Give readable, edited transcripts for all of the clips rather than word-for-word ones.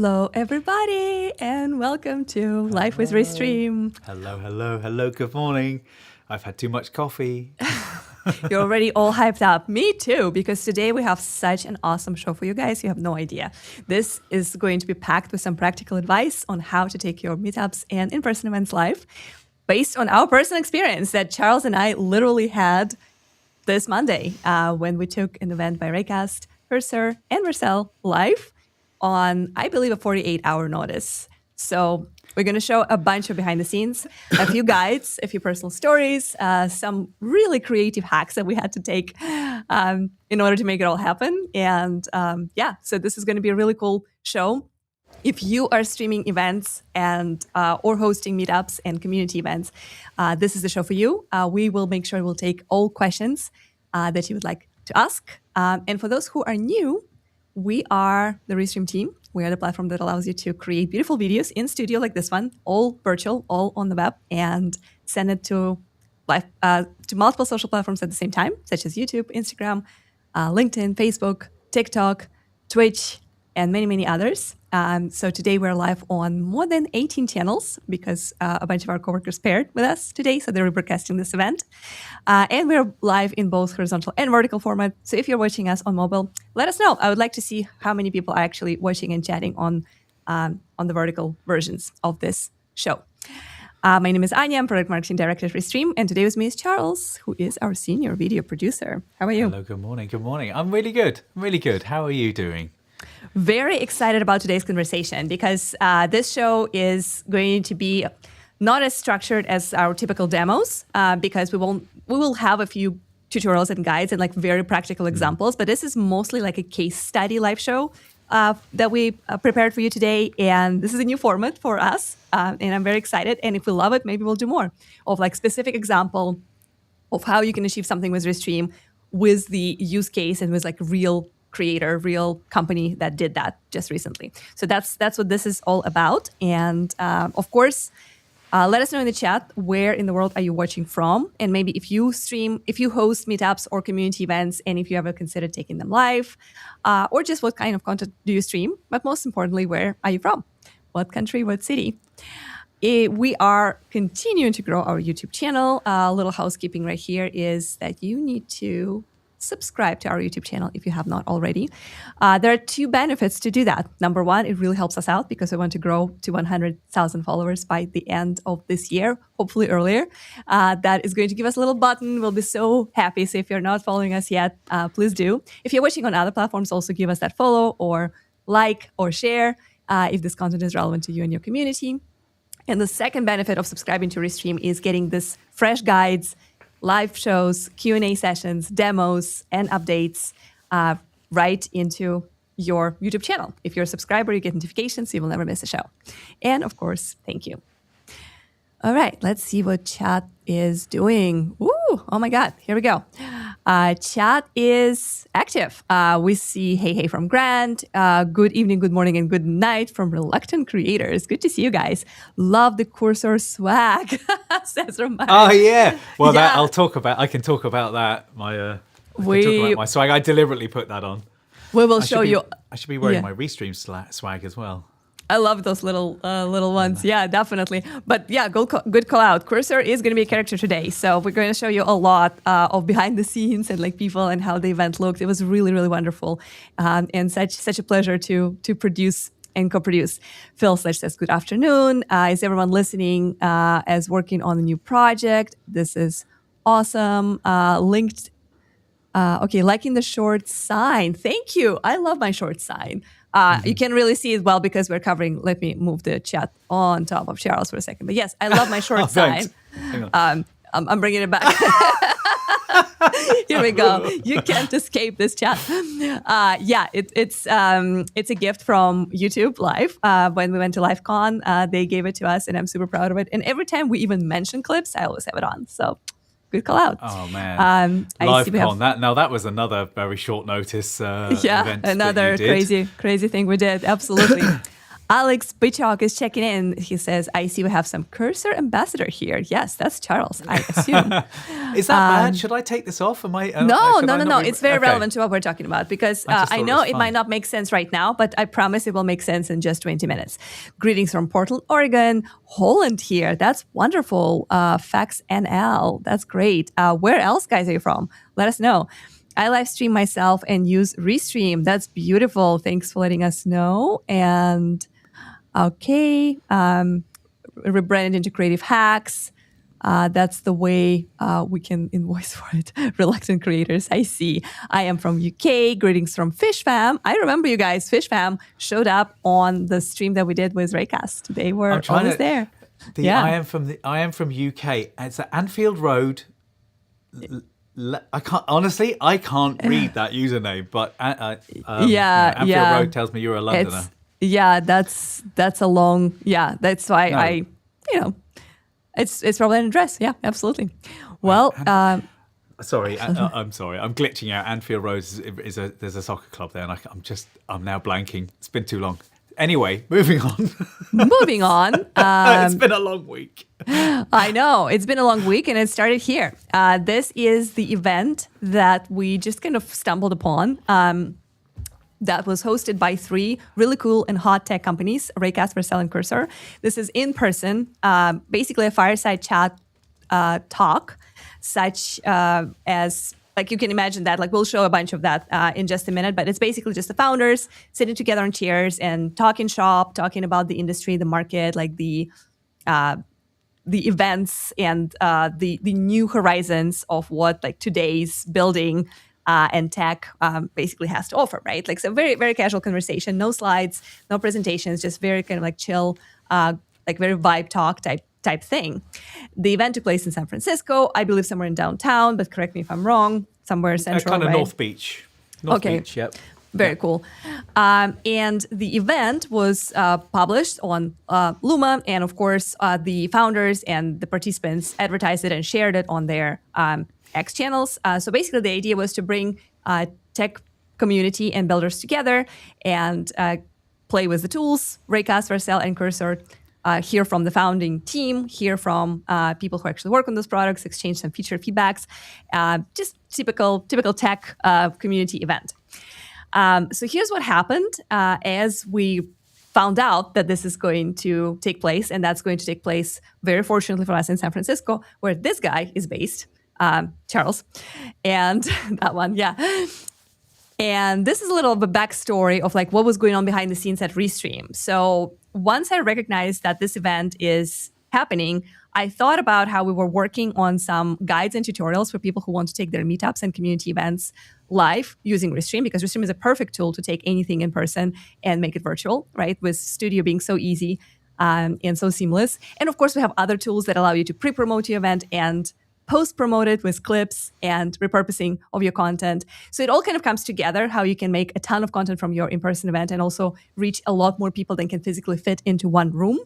Hello, everybody, and welcome to Life with Livestream. Hello. Good morning. I've had too much coffee. You're already all hyped up. Me too, because today we have such an awesome show for you guys. You have no idea. This is going to be packed with some practical advice on how to take your meetups and in-person events live based on our personal experience that Charles and I literally had this Monday when we took an event by Raycast, Cursor, and Marcel live on, I believe, a 48-hour notice. So we're going to show a bunch of behind the scenes, a few guides, a few personal stories, some really creative hacks that we had to take in order to make it all happen. And so this is going to be a really cool show. If you are streaming events and or hosting meetups and community events, this is the show for you. We will make sure we'll take all questions that you would like to ask. And for those who are new, we are the Livestream team. We are the platform that allows you to create beautiful videos in studio like this one, all virtual, all on the web, and send it to multiple social platforms at the same time, such as YouTube, Instagram, LinkedIn, Facebook, TikTok, Twitch, and many, many others. So today we're live on more than 18 channels because a bunch of our coworkers paired with us today, so they're broadcasting this event. And we're live in both horizontal and vertical format. So if you're watching us on mobile, let us know. I would like to see how many people are actually watching and chatting on the vertical versions of this show. My name is Anya. I'm Product Marketing Director at Livestream, and today with me is Charles, who is our Senior Video Producer. How are you? Hello, good morning. I'm really good. How are you doing? Very excited about today's conversation because this show is going to be not as structured as our typical demos because we will have a few tutorials and guides and like very practical examples, but this is mostly like a case study live show that we prepared for you today. And this is a new format for us. And I'm very excited. And if we love it, maybe we'll do more of like specific example of how you can achieve something with Livestream with the use case and with like real creator, real company that did that just recently. So that's what this is all about. And of course, let us know in the chat where in the world are you watching from, and maybe if you host meetups or community events, and if you ever considered taking them live, or just what kind of content do you stream. But most importantly, where are you from? What country? What city? We are continuing to grow our YouTube channel. A little housekeeping right here is that you need to subscribe to our YouTube channel if you have not already. There are two benefits to do that. Number one, it really helps us out because we want to grow to 100,000 followers by the end of this year, hopefully earlier. That is going to give us a little button. We'll be so happy. So if you're not following us yet, please do. If you're watching on other platforms, also give us that follow or like or share if this content is relevant to you and your community. And the second benefit of subscribing to Livestream is getting this fresh guides, live shows, Q&A sessions, demos, and updates right into your YouTube channel. If you're a subscriber, you get notifications, so you will never miss a show. And of course, thank you. All right, let's see what chat is doing. Ooh, oh my God, here we go. Chat is active. We see hey from Grant. Good evening, good morning, and good night from Reluctant Creators. Good to see you guys. Love the Cursor swag, says Romano. Oh yeah. Well, yeah. I can talk about that. My swag. I deliberately put that on. We will show you. I should be wearing my Livestream swag as well. I love those little ones. Yeah, definitely. But yeah, good call out. Cursor is going to be a character today. So we're going to show you a lot of behind the scenes and like people and how the event looked. It was really, really wonderful. And such a pleasure to produce and co-produce. Phil says, good afternoon. Is everyone listening as working on a new project? This is awesome. Linked. Liking the short sign. Thank you. I love my short sign. You can really see it well because we're covering. Let me move the chat on top of Charles for a second. But yes, I love my short sign. I'm bringing it back. Here we go. You can't escape this chat. It's a gift from YouTube Live. When we went to LiveCon, they gave it to us, and I'm super proud of it. And every time we even mention clips, I always have it on. So good call out. Oh man, LiveCon. That was another very short notice. Event another crazy thing we did. Absolutely. Alex Bichok is checking in. He says, I see we have some Cursor ambassador here. Yes, that's Charles, I assume. Is that bad? Should I take this off? Am I? No. It's very relevant to what we're talking about because I know it might not make sense right now, but I promise it will make sense in just 20 minutes. Greetings from Portland, Oregon. Holland here. That's wonderful. Fax NL. That's great. Where else, guys, are you from? Let us know. I live stream myself and use Restream. That's beautiful. Thanks for letting us know. And okay, rebranded into Creative Hacks. That's the way we can invoice for it. Reluctant creators, I see. I am from UK. Greetings from Fish Fam. I remember you guys. Fish Fam showed up on the stream that we did with Raycast. They were always there. I am from UK. It's at Anfield Road. I can't read that username, but Anfield Road tells me you're a Londoner. That's a long. Yeah, that's why it's probably an address. Yeah, absolutely. Well, sorry, I'm sorry. I'm glitching out. Anfield Road there's a soccer club there, and I'm now blanking. It's been too long. Anyway, moving on. It's been a long week. I know. It's been a long week, and it started here. This is the event that we just kind of stumbled upon. That was hosted by 3 really cool and hot tech companies, Raycast, Vercel, and Cursor. This is in person, basically a fireside chat talk, such as, like, you can imagine that. Like, we'll show a bunch of that in just a minute, but it's basically just the founders sitting together on chairs and talking shop, talking about the industry, the market, like the events and the new horizons of what like today's building and tech basically has to offer, right? Like, so very, very casual conversation, no slides, no presentations, just very kind of like chill, like very vibe talk type thing. The event took place in San Francisco, I believe somewhere in downtown, but correct me if I'm wrong, somewhere central, kind of right? North Beach. Beach, yep. Very cool. And the event was published on Luma, and of course, the founders and the participants advertised it and shared it on their X channels. So basically, the idea was to bring tech community and builders together and play with the tools, Raycast, Vercel, and Cursor. Hear from the founding team, hear from people who actually work on those products, exchange some feature feedbacks. Just typical tech community event. So here's what happened as we found out that this is going to take place, and that's going to take place, very fortunately for us, in San Francisco, where this guy is based, Charles, and that one, yeah. And this is a little of a backstory of like what was going on behind the scenes at Restream. So once I recognized that this event is happening, I thought about how we were working on some guides and tutorials for people who want to take their meetups and community events live using Restream, because Restream is a perfect tool to take anything in person and make it virtual, right? With Studio being so easy and so seamless. And of course, we have other tools that allow you to pre-promote your event and post-promote it with clips and repurposing of your content. So it all kind of comes together, how you can make a ton of content from your in-person event and also reach a lot more people than can physically fit into one room.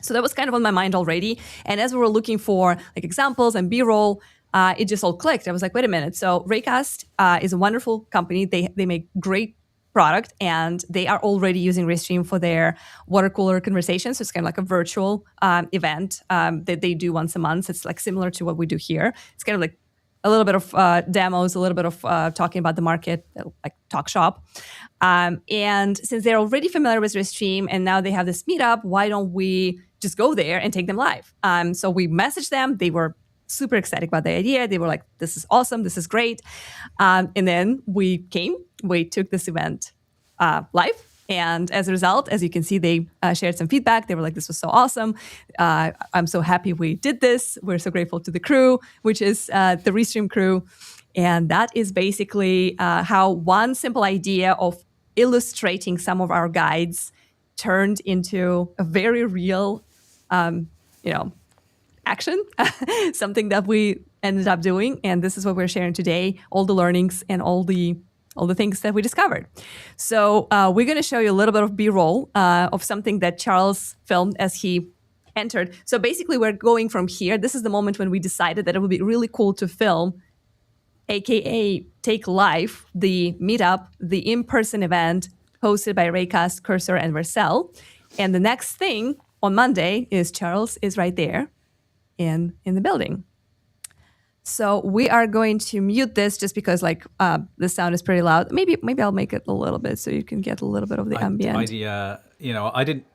So that was kind of on my mind already. And as we were looking for like examples and B-roll, it just all clicked. I was like, wait a minute. So Raycast is a wonderful company. They make great product, and they are already using Restream for their water cooler conversations. So it's kind of like a virtual event that they do once a month. It's like similar to what we do here. It's kind of like a little bit of demos, a little bit of talking about the market, like talk shop. And since they're already familiar with Restream and now they have this meetup, why don't we just go there and take them live? So we messaged them. They were super excited about the idea. They were like, this is awesome. This is great. And then we took this event live. And as a result, as you can see, they shared some feedback. They were like, this was so awesome. I'm so happy we did this. We're so grateful to the crew, which is the Restream crew. And that is basically how one simple idea of illustrating some of our guides turned into a very real, action, something that we ended up doing. And this is what we're sharing today, all the learnings and all the things that we discovered. So we're going to show you a little bit of B-roll of something that Charles filmed as he entered. So basically, we're going from here. This is the moment when we decided that it would be really cool to film, aka take live, the meetup, the in-person event hosted by Raycast, Cursor, and Vercel. And the next thing on Monday is Charles is right there in the building. So we are going to mute this just because the sound is pretty loud. Maybe I'll make it a little bit so you can get a little bit of the ambient. I didn't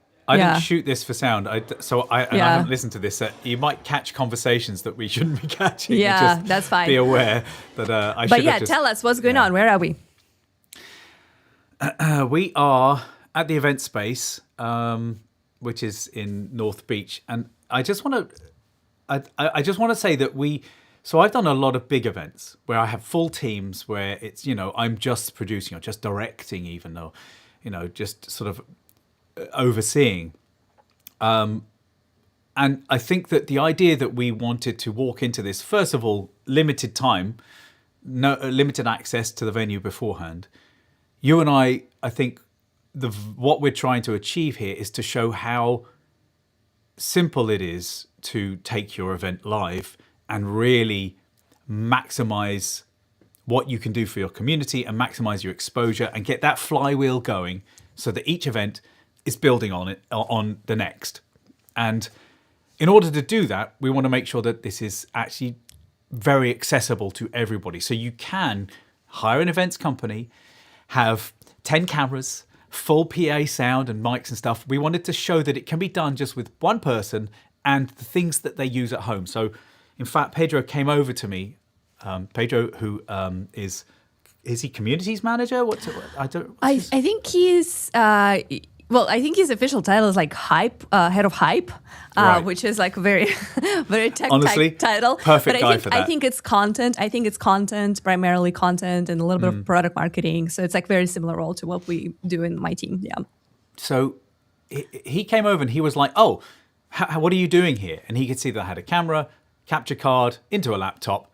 shoot this for sound. I haven't listened to this. You might catch conversations that we shouldn't be catching. Yeah, just that's fine. Be aware that I should. But yeah, tell us what's going on. Where are we? We are at the event space, which is in North Beach, and I just want to say that So I've done a lot of big events where I have full teams where it's, I'm just producing or just directing even, or, just sort of overseeing. And I think that the idea that we wanted to walk into this, first of all, limited time, limited access to the venue beforehand. You and I think what we're trying to achieve here is to show how simple it is to take your event live and really maximize what you can do for your community and maximize your exposure and get that flywheel going so that each event is building on the next. And in order to do that, we want to make sure that this is actually very accessible to everybody. So you can hire an events company, have 10 cameras, full PA sound and mics and stuff. We wanted to show that it can be done just with one person and the things that they use at home. So in fact, Pedro came over to me. Pedro, who is he communities manager? I think he's I think his official title is head of hype, right. Which is like a very very tech title. Perfect guy for that. I think it's content. I think it's content, primarily content, and a little bit of product marketing. So it's like very similar role to what we do in my team. Yeah. So he came over and he was like, "Oh, what are you doing here?" And he could see that I had a camera, capture card into a laptop,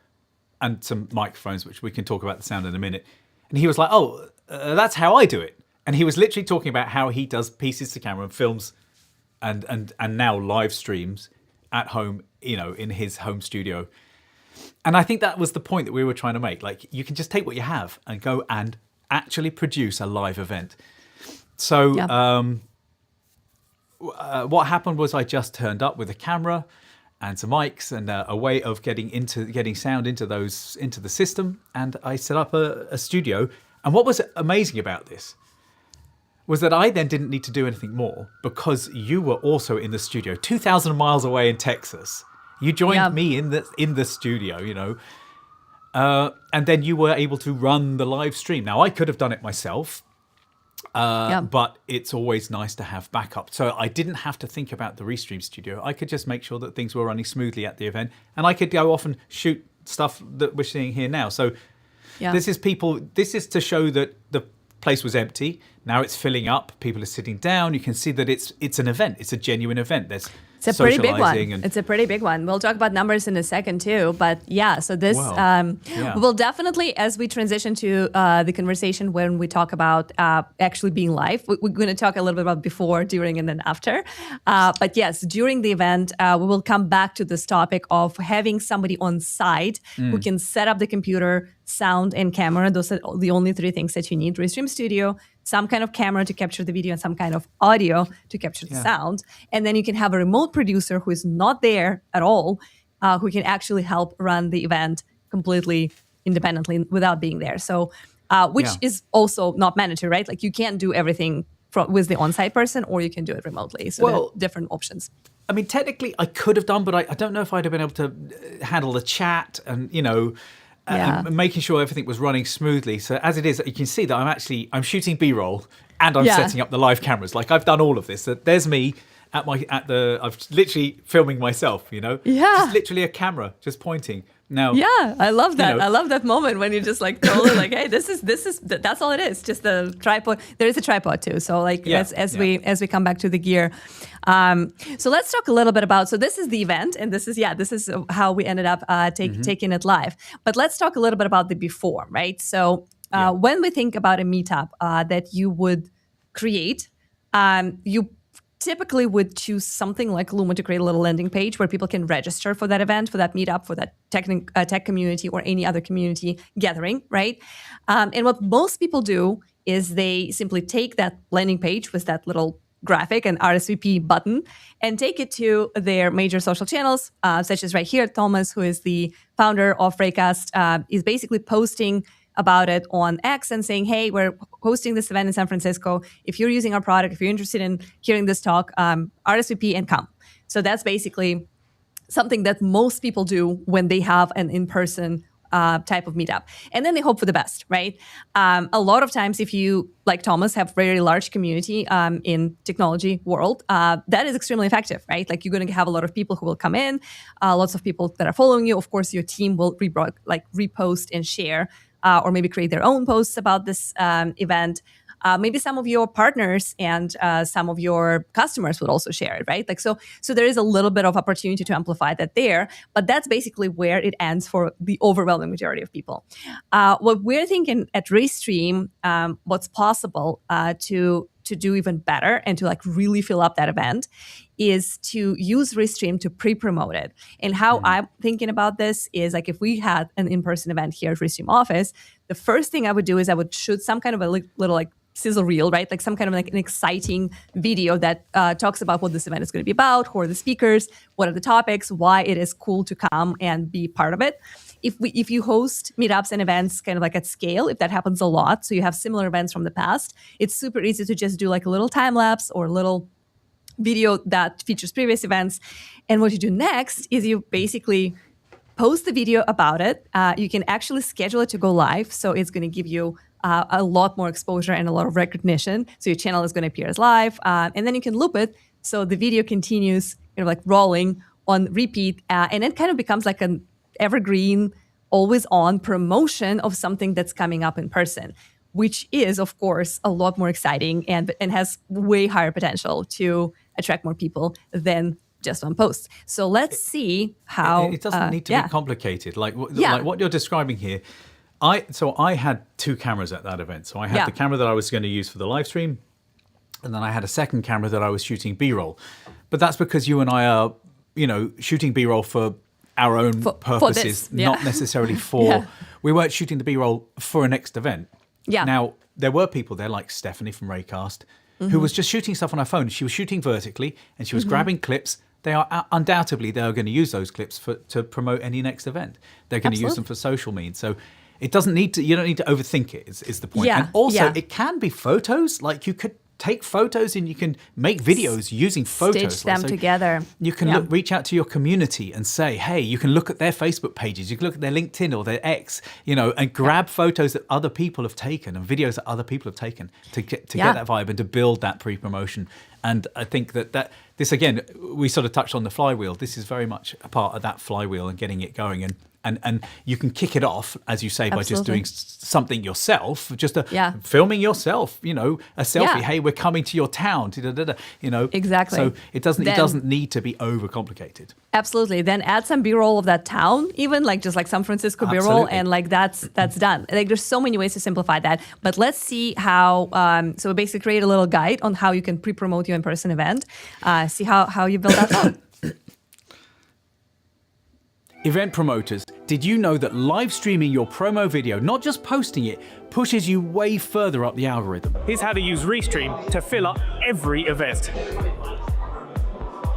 and some microphones, which we can talk about the sound in a minute. And he was like, "Oh, that's how I do it." And he was literally talking about how he does pieces to camera and films and now live streams at home, in his home studio. And I think that was the point that we were trying to make. Like, you can just take what you have and go and actually produce a live event. So what happened was I just turned up with a camera and some mics and a way of getting sound into the system. And I set up a studio. And what was amazing about this was that I then didn't need to do anything more because you were also in the studio 2,000 miles away in Texas. You joined me in the studio, and then you were able to run the live stream. Now, I could have done it myself, but it's always nice to have backup. So I didn't have to think about the Restream studio. I could just make sure that things were running smoothly at the event, and I could go off and shoot stuff that we're seeing here now. So this is to show that the place was empty. Now it's filling up. People are sitting down. You can see that it's an event. It's a genuine event. It's a pretty big one. It's a pretty big one. We'll talk about numbers in a second too. But so this we will definitely, as we transition to the conversation when we talk about actually being live, we're going to talk a little bit about before, during, and then after. But yes, during the event, we will come back to this topic of having somebody on site who can set up the computer, sound, and camera. Those are the only three things that you need. Restream Studio, some kind of camera to capture the video, and some kind of audio to capture the sound. And then you can have a remote producer who is not there at all, who can actually help run the event completely independently without being there. So, which is also not mandatory, right? Like, you can't do everything with the on-site person, or you can do it remotely. So there are different options. I mean, technically I could have done, but I don't know if I'd have been able to handle the chat and, and making sure everything was running smoothly. So as it is, you can see that I'm shooting B-roll and I'm setting up the live cameras. Like, I've done all of this. So there's me I'm literally filming myself, just literally a camera just pointing. Now, I love that. I love that moment when you just totally hey, that's all it is. Just the tripod. There is a tripod too. So as we come back to the gear. So let's talk a little bit about, so this is the event, and this is how we ended up taking it live. But let's talk a little bit about the before, right? So when we think about a meetup that you would create, you typically would choose something like Luma to create a little landing page where people can register for that event, for that meetup, for that tech community or any other community gathering, right? And what most people do is they simply take that landing page with that little graphic, an RSVP button, and take it to their major social channels, such as right here, Thomas, who is the founder of Raycast, is basically posting about it on X and saying, hey, we're hosting this event in San Francisco. If you're using our product, if you're interested in hearing this talk, RSVP and come. So that's basically something that most people do when they have an in-person type of meetup. And then they hope for the best, right? A lot of times, if you, like Thomas, have very large community in technology world, that is extremely effective, right? Like you're going to have a lot of people who will come in, lots of people that are following you. Of course, your team will repost and share, or maybe create their own posts about this event. Maybe some of your partners and some of your customers would also share it, right? Like so there is a little bit of opportunity to amplify that there, but that's basically where it ends for the overwhelming majority of people. What we're thinking at Restream, what's possible to do even better and to like really fill up that event is to use Restream to pre-promote it. And how I'm thinking about this is like if we had an in-person event here at Restream office, the first thing I would do is I would shoot some kind of a little like sizzle reel, right? Like some kind of like an exciting video that talks about what this event is going to be about, who are the speakers, what are the topics, why it is cool to come and be part of it. If you host meetups and events kind of like at scale, if that happens a lot, so you have similar events from the past, it's super easy to just do like a little time lapse or a little video that features previous events. And what you do next is you basically post the video about it. You can actually schedule it to go live. So it's going to give you a lot more exposure and a lot of recognition. So your channel is going to appear as live. And then you can loop it. So the video continues, like rolling on repeat. And it kind of becomes like an evergreen, always on promotion of something that's coming up in person, which is, of course, a lot more exciting and has way higher potential to attract more people than just one post. So let's see how... It doesn't need to be complicated. Like what you're describing here, I had two cameras at that event. So I had the camera that I was going to use for the live stream, and then I had a second camera that I was shooting B-roll. But that's because you and I are, shooting B-roll for our own purposes, not necessarily for... We weren't shooting the B-roll for a next event. Yeah. Now, there were people there like Stephanie from Raycast who was just shooting stuff on her phone. She was shooting vertically and she was grabbing clips. They are undoubtedly, they are going to use those clips to promote any next event. They're going to use them for social means. So it doesn't need to, you don't need to overthink it is the point. And also it can be photos. Like you could take photos and you can make videos using photos. Stitch them together. You can reach out to your community and say, hey, you can look at their Facebook pages, you can look at their LinkedIn or their X, and grab photos that other people have taken and videos that other people have taken to get that vibe and to build that pre-promotion. And I think that this, again, we sort of touched on the flywheel. This is very much a part of that flywheel and getting it going. And you can kick it off, as you say, by just doing something yourself, just filming yourself, a selfie. Yeah. Hey, we're coming to your town, Exactly. So it doesn't need to be overcomplicated. Absolutely. Then add some B-roll of that town, even like just like San Francisco B-roll, and like that's done. Like there's so many ways to simplify that. But let's see how. So we basically create a little guide on how you can pre-promote your in-person event. See how you build that out. Event promoters, did you know that live streaming your promo video, not just posting it, pushes you way further up the algorithm? Here's how to use Restream to fill up every event.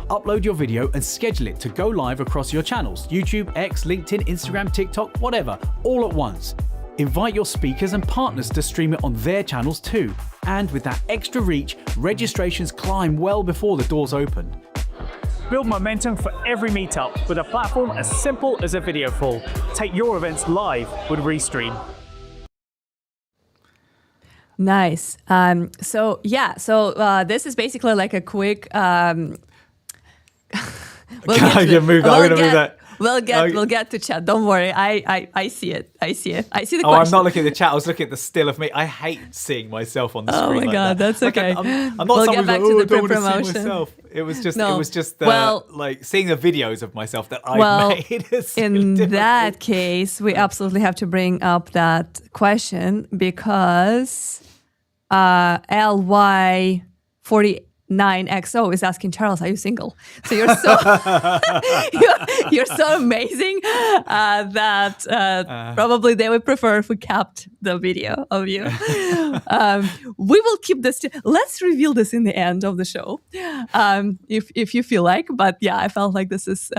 Upload your video and schedule it to go live across your channels, YouTube, X, LinkedIn, Instagram, TikTok, whatever, all at once. Invite your speakers and partners to stream it on their channels too. And with that extra reach, registrations climb well before the doors open. Build momentum for every meetup with a platform as simple as a video call. Take your events live with Restream. Nice. So this is basically like a quick. You're moving. I'm going to move that. We'll get to chat. Don't worry. I see it. I see the question. I'm not looking at the chat. I was looking at the still of me. I hate seeing myself on the screen. Oh my God, that's okay. I'm not someone who's like, I don't want to see myself. It was just like seeing the videos of myself that I made. In that case, we absolutely have to bring up that question because LY48 9XO is asking Charles, are you single? So you're so you're so amazing that probably they would prefer if we kept the video of you. We will keep this. Let's reveal this in the end of the show, if you feel like. But yeah, I felt like this is.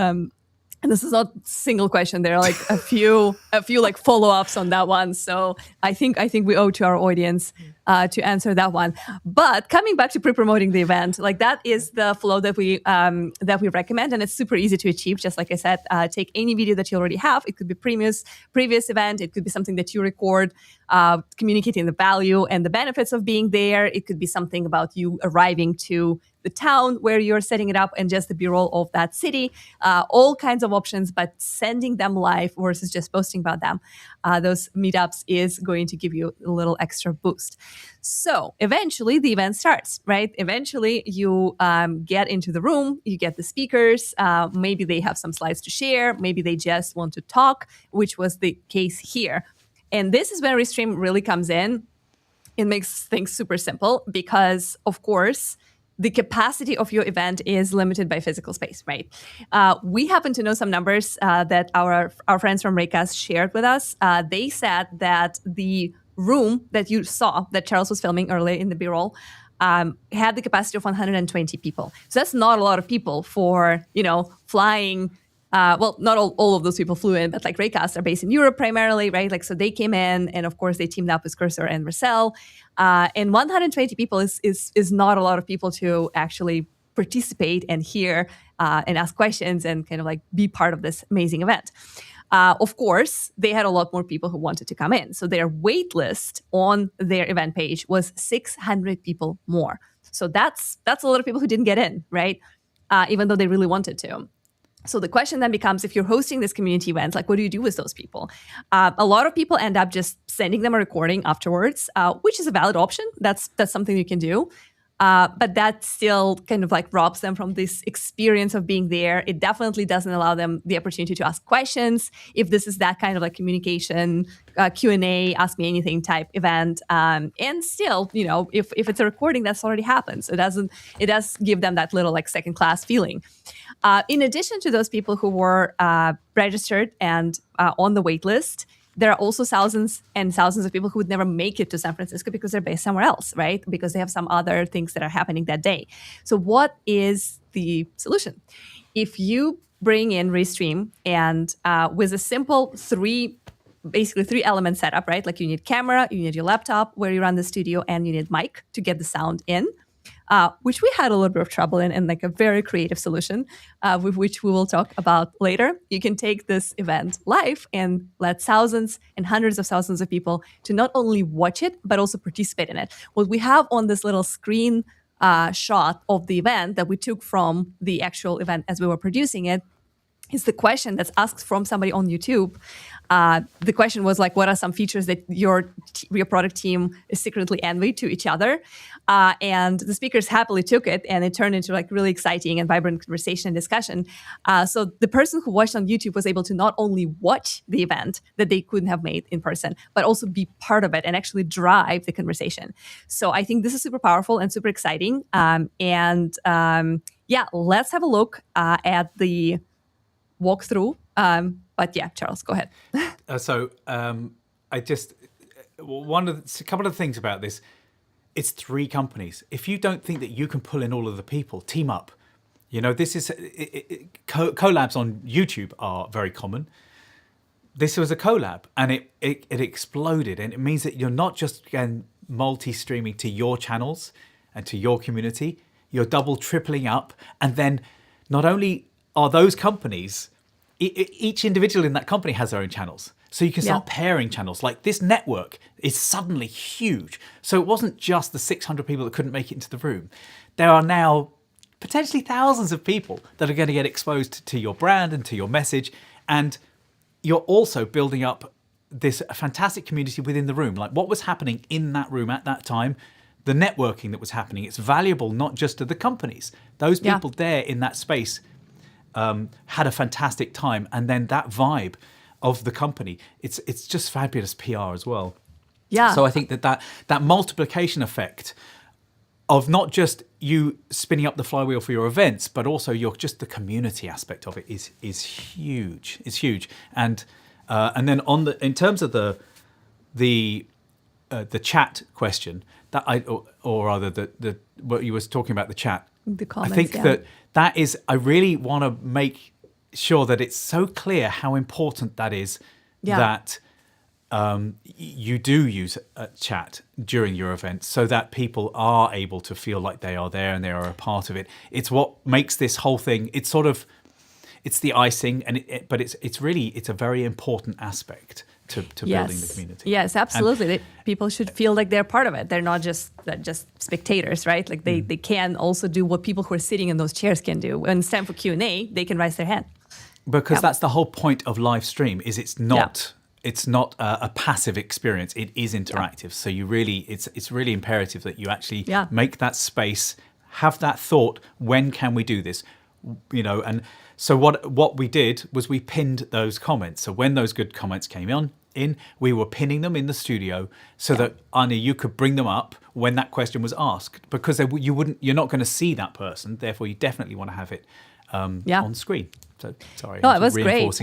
And this is not a single question. There are like a few like follow-ups on that one. So I think we owe to our audience to answer that one. But coming back to pre-promoting the event, like that is the flow that we recommend, and it's super easy to achieve. Just like I said, take any video that you already have. It could be previous event. It could be something that you record, communicating the value and the benefits of being there. It could be something about you arriving to the town where you're setting it up and just the B-roll of that city, all kinds of options, but sending them live versus just posting about them. Those meetups is going to give you a little extra boost. So eventually the event starts, right? Eventually you get into the room, you get the speakers, maybe they have some slides to share, maybe they just want to talk, which was the case here. And this is where Restream really comes in. It makes things super simple because, of course, the capacity of your event is limited by physical space, right? We happen to know some numbers that our friends from Raycast shared with us. They said that the room that you saw, that Charles was filming earlier in the B-roll, had the capacity of 120 people. So that's not a lot of people for, flying. Well, not all of those people flew in, but like Raycast are based in Europe primarily, right? Like, so they came in, and of course they teamed up with Cursor and Marcel. And 120 people is not a lot of people to actually participate and hear and ask questions and kind of like be part of this amazing event. Of course, they had a lot more people who wanted to come in. So their wait list on their event page was 600 people more. So that's a lot of people who didn't get in, right? Even though they really wanted to. So the question then becomes, if you're hosting this community event, like what do you do with those people? A lot of people end up just sending them a recording afterwards, which is a valid option. That's something you can do. But that still kind of like robs them from this experience of being there. It definitely doesn't allow them the opportunity to ask questions if this is that kind of like communication, Q&A, ask me anything type event. And still, if it's a recording, that's already happened. So it does give them that little like second class feeling. In addition to those people who were registered and on the wait list, there are also thousands and thousands of people who would never make it to San Francisco because they're based somewhere else, right? Because they have some other things that are happening that day. So what is the solution? If you bring in Restream and with a simple three element setup, right? Like you need camera, you need your laptop where you run the studio, and you need mic to get the sound in. Which we had a little bit of trouble in, and like a very creative solution, with which we will talk about later. You can take this event live and let thousands and hundreds of thousands of people to not only watch it, but also participate in it. What we have on this little screen shot of the event that we took from the actual event as we were producing it is the question that's asked from somebody on YouTube. The question was like, what are some features that your product team is secretly envy to each other? And the speakers happily took it, and it turned into like really exciting and vibrant conversation and discussion. So the person who watched on YouTube was able to not only watch the event that they couldn't have made in person, but also be part of it and actually drive the conversation. So I think this is super powerful and super exciting. Yeah, let's have a look at the walkthrough. But yeah, Charles, go ahead. A couple of things about this. It's 3 companies. If you don't think that you can pull in all of the people, team up. This is collabs on YouTube are very common. This was a collab, and it exploded, and it means that you're not just again multi-streaming to your channels and to your community. You're double, tripling up, and then not only are those companies, each individual in that company has their own channels. So you can start pairing channels. Like this network is suddenly huge. So it wasn't just the 600 people that couldn't make it into the room. There are now potentially thousands of people that are going to get exposed to your brand and to your message. And you're also building up this fantastic community within the room. Like what was happening in that room at that time, the networking that was happening, it's valuable not just to the companies. Those people there in that space had a fantastic time, and then that vibe of the company, it's just fabulous PR as well. Yeah. So I think that multiplication effect of not just you spinning up the flywheel for your events, but also just the community aspect of it is huge. It's huge. And then in terms of the chat question that or rather the what you was talking about, the chat. The comments, I think that is, I really want to make sure that it's so clear how important that is, that you do use a chat during your event so that people are able to feel like they are there and they are a part of it. It's what makes this whole thing, it's the icing, but it's a very important aspect to building the community. Yes, absolutely. People should feel like they're part of it. They're not just spectators, right? Like they can also do what people who are sitting in those chairs can do. When it's time for Q&A, they can raise their hand. Because that's the whole point of live stream, is it's not a passive experience. It is interactive. So you really, it's really imperative that you actually make that space, have that thought, when can we do this? And so what we did was we pinned those comments. So when those good comments came in, we were pinning them in the studio so that, Anya, you could bring them up when that question was asked, because you're not going to see that person. Therefore, you definitely want to have it on screen. So sorry. No, it was great.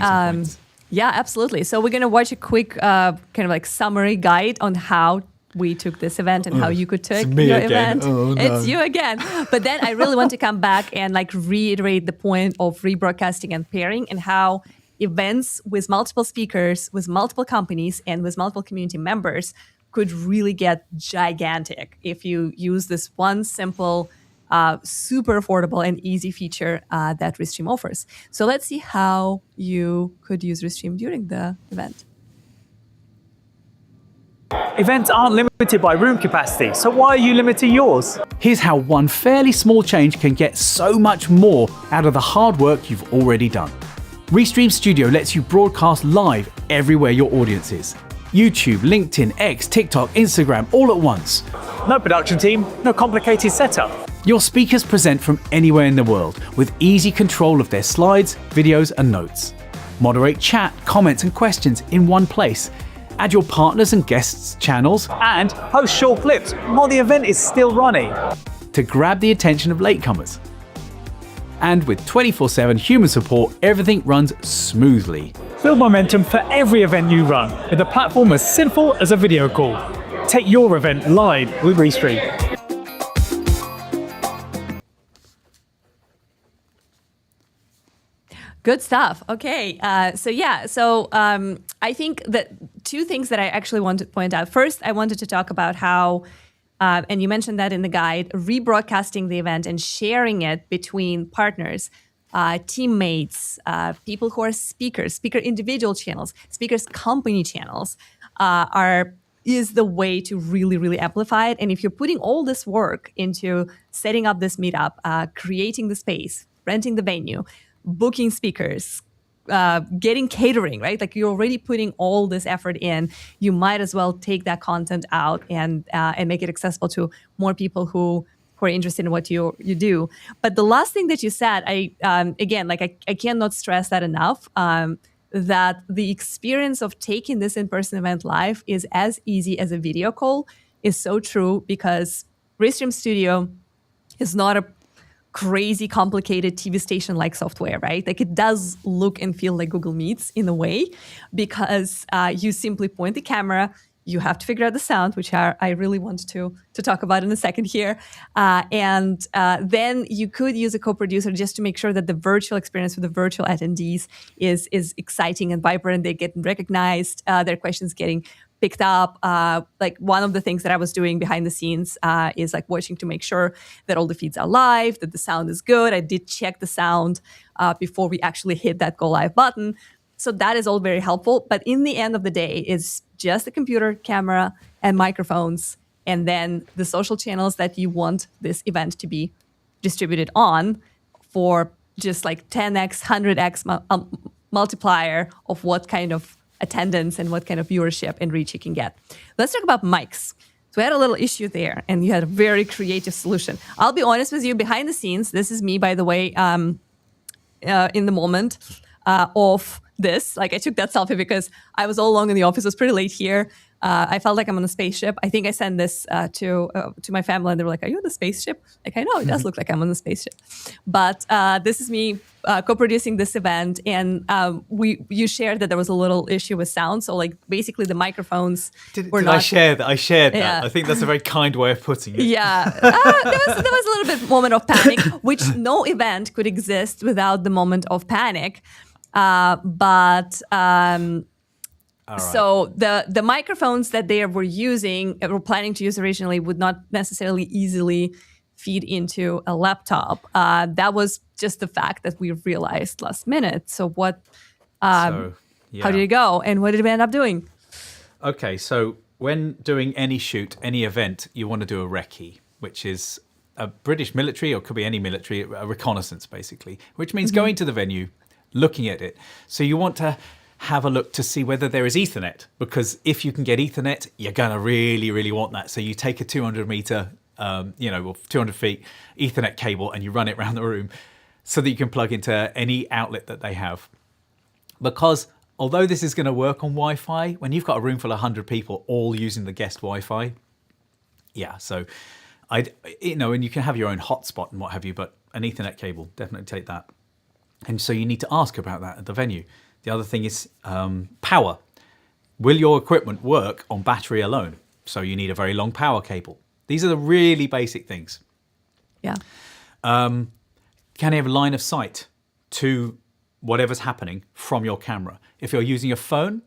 Yeah, absolutely. So we're going to watch a quick kind of like summary guide on how we took this event and how you could take your event. Oh, no. It's you again. But then I really want to come back and like reiterate the point of rebroadcasting and pairing, and how events with multiple speakers, with multiple companies, and with multiple community members could really get gigantic if you use this one simple, super affordable and easy feature that Restream offers. So let's see how you could use Restream during the event. Events aren't limited by room capacity, so why are you limiting yours? Here's how one fairly small change can get so much more out of the hard work you've already done. Restream Studio lets you broadcast live everywhere your audience is. YouTube, LinkedIn, X, TikTok, Instagram, all at once. No production team, no complicated setup. Your speakers present from anywhere in the world with easy control of their slides, videos, and notes. Moderate chat, comments, and questions in one place. Add your partners and guests' channels And post short clips while the event is still running. to grab the attention of latecomers. And with 24/7 human support, everything runs smoothly. Build momentum for every event you run with a platform as simple as a video call. Take your event live with Restream. Good stuff. Okay. So I think that two things that I actually want to point out. First, I wanted to talk about how, and you mentioned that in the guide, rebroadcasting the event and sharing it between partners, teammates, people who are speakers, speaker individual channels, speakers company channels is the way to really, really amplify it. And if you're putting all this work into setting up this meetup, creating the space, renting the venue, booking speakers, getting catering, right? Like you're already putting all this effort in. You might as well take that content out and make it accessible to more people who are interested in what you do. But the last thing that you said, I cannot stress that enough. That the experience of taking this in-person event live is as easy as a video call is so true, because Restream Studio is not a crazy complicated TV station-like software, right? Like it does look and feel like Google Meets in a way, because you simply point the camera, you have to figure out the sound, which I really want to talk about in a second here. And then you could use a co-producer just to make sure that the virtual experience with the virtual attendees is exciting and vibrant. They get recognized, their questions getting picked up. Like one of the things that I was doing behind the scenes is like watching to make sure that all the feeds are live, that the sound is good. I did check the sound before we actually hit that go live button. So that is all very helpful. But in the end of the day, it's just the computer, camera, and microphones, and then the social channels that you want this event to be distributed on for just like 10x, 100x multiplier of what kind of attendance and what kind of viewership and reach you can get. Let's talk about mics. So we had a little issue there, and you had a very creative solution. I'll be honest with you, behind the scenes, this is me, by the way, in the moment of this. Like I took that selfie because I was all alone in the office. It was pretty late here. I felt like I'm on a spaceship. I think I sent this to my family, and they were like, "Are you on the spaceship?" Like, I know it does look like I'm on the spaceship, but this is me co-producing this event, and you shared that there was a little issue with sound. So, like, basically, the microphones were not. I shared that. Yeah. I think that's a very kind way of putting it. Yeah, there was a little bit moment of panic, which no event could exist without the moment of panic. But so the microphones that they were planning to use originally would not necessarily easily feed into a laptop. That was just the fact that we realized last minute. So what? How did it go, and what did we end up doing? Okay, so when doing any shoot, any event, you want to do a recce, which is a British military, or could be any military, a reconnaissance basically, which means going to the venue, looking at it. So you want to have a look to see whether there is Ethernet, because if you can get Ethernet, you're going to really, really want that. So you take a 200 meter, 200 feet Ethernet cable and you run it around the room so that you can plug into any outlet that they have. Because although this is going to work on Wi-Fi, when you've got a room full of 100 people all using the guest Wi-Fi, so and you can have your own hotspot and what have you, but an Ethernet cable, definitely take that. And so you need to ask about that at the venue. The other thing is power. Will your equipment work on battery alone? So you need a very long power cable. These are the really basic things. Yeah. Can you have a line of sight to whatever's happening from your camera? If you're using a phone,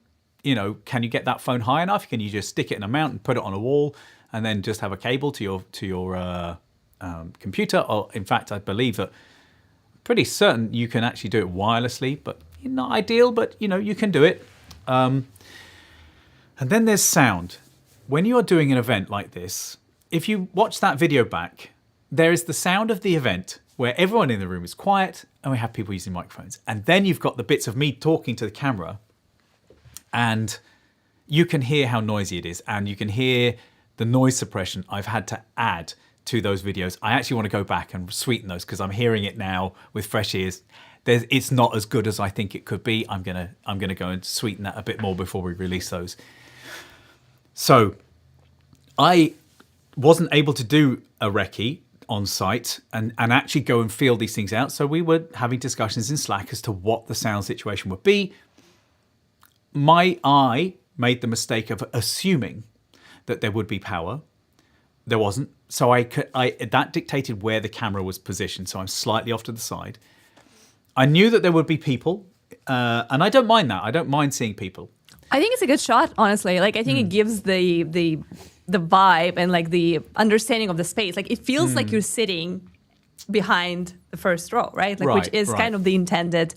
can you get that phone high enough? Can you just stick it in a mount and put it on a wall and then just have a cable to your computer? Or in fact, I believe that pretty certain you can actually do it wirelessly, but not ideal, but you can do it. And then there's sound. When you're doing an event like this, if you watch that video back, there is the sound of the event where everyone in the room is quiet and we have people using microphones. And then you've got the bits of me talking to the camera, and you can hear how noisy it is, and you can hear the noise suppression I've had to add to those videos. I actually want to go back and sweeten those because I'm hearing it now with fresh ears. It's not as good as I think it could be. I'm gonna go and sweeten that a bit more before we release those. So I wasn't able to do a recce on site and actually go and feel these things out. So we were having discussions in Slack as to what the sound situation would be. I made the mistake of assuming that there would be power. There wasn't. So that dictated where the camera was positioned. So I'm slightly off to the side. I knew that there would be people, and I don't mind that. I don't mind seeing people. I think it's a good shot, honestly. Like, I think it gives the vibe and like the understanding of the space. Like, it feels like you're sitting behind the first row, right? Like, which is kind of the intended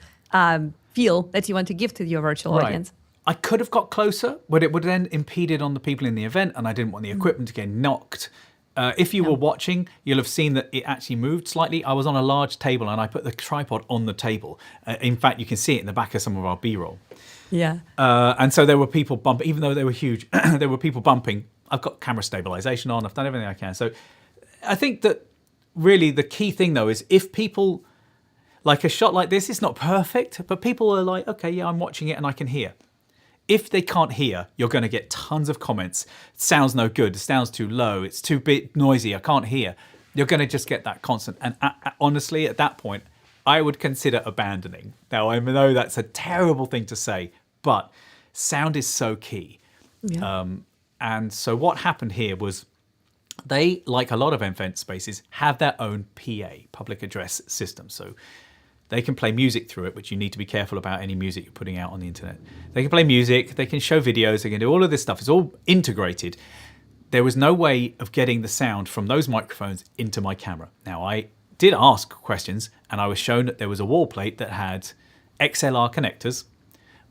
feel that you want to give to your virtual audience. I could have got closer, but it would then impeded on the people in the event, and I didn't want the equipment to get knocked. If you were watching, you'll have seen that it actually moved slightly. I was on a large table and I put the tripod on the table. In fact, you can see it in the back of some of our B-roll. Yeah. And so there were people bumping, even though they were huge, there were people bumping. I've got camera stabilization on. I've done everything I can. So I think that really the key thing, though, is if people, like a shot like this, it's not perfect, but people are like, okay, yeah, I'm watching it and I can hear. If they can't hear, you're going to get tons of comments. It sounds no good. It sounds too low. It's too bit noisy. I can't hear. You're going to just get that constant. And honestly, at that point, I would consider abandoning. Now, I know that's a terrible thing to say, but sound is so key. Yeah. And so what happened here was they, like a lot of event spaces, have their own PA, public address system. So they can play music through it, which you need to be careful about any music you're putting out on the internet. They can play music, they can show videos, they can do all of this stuff. It's all integrated. There was no way of getting the sound from those microphones into my camera. Now, I did ask questions, and I was shown that there was a wall plate that had XLR connectors,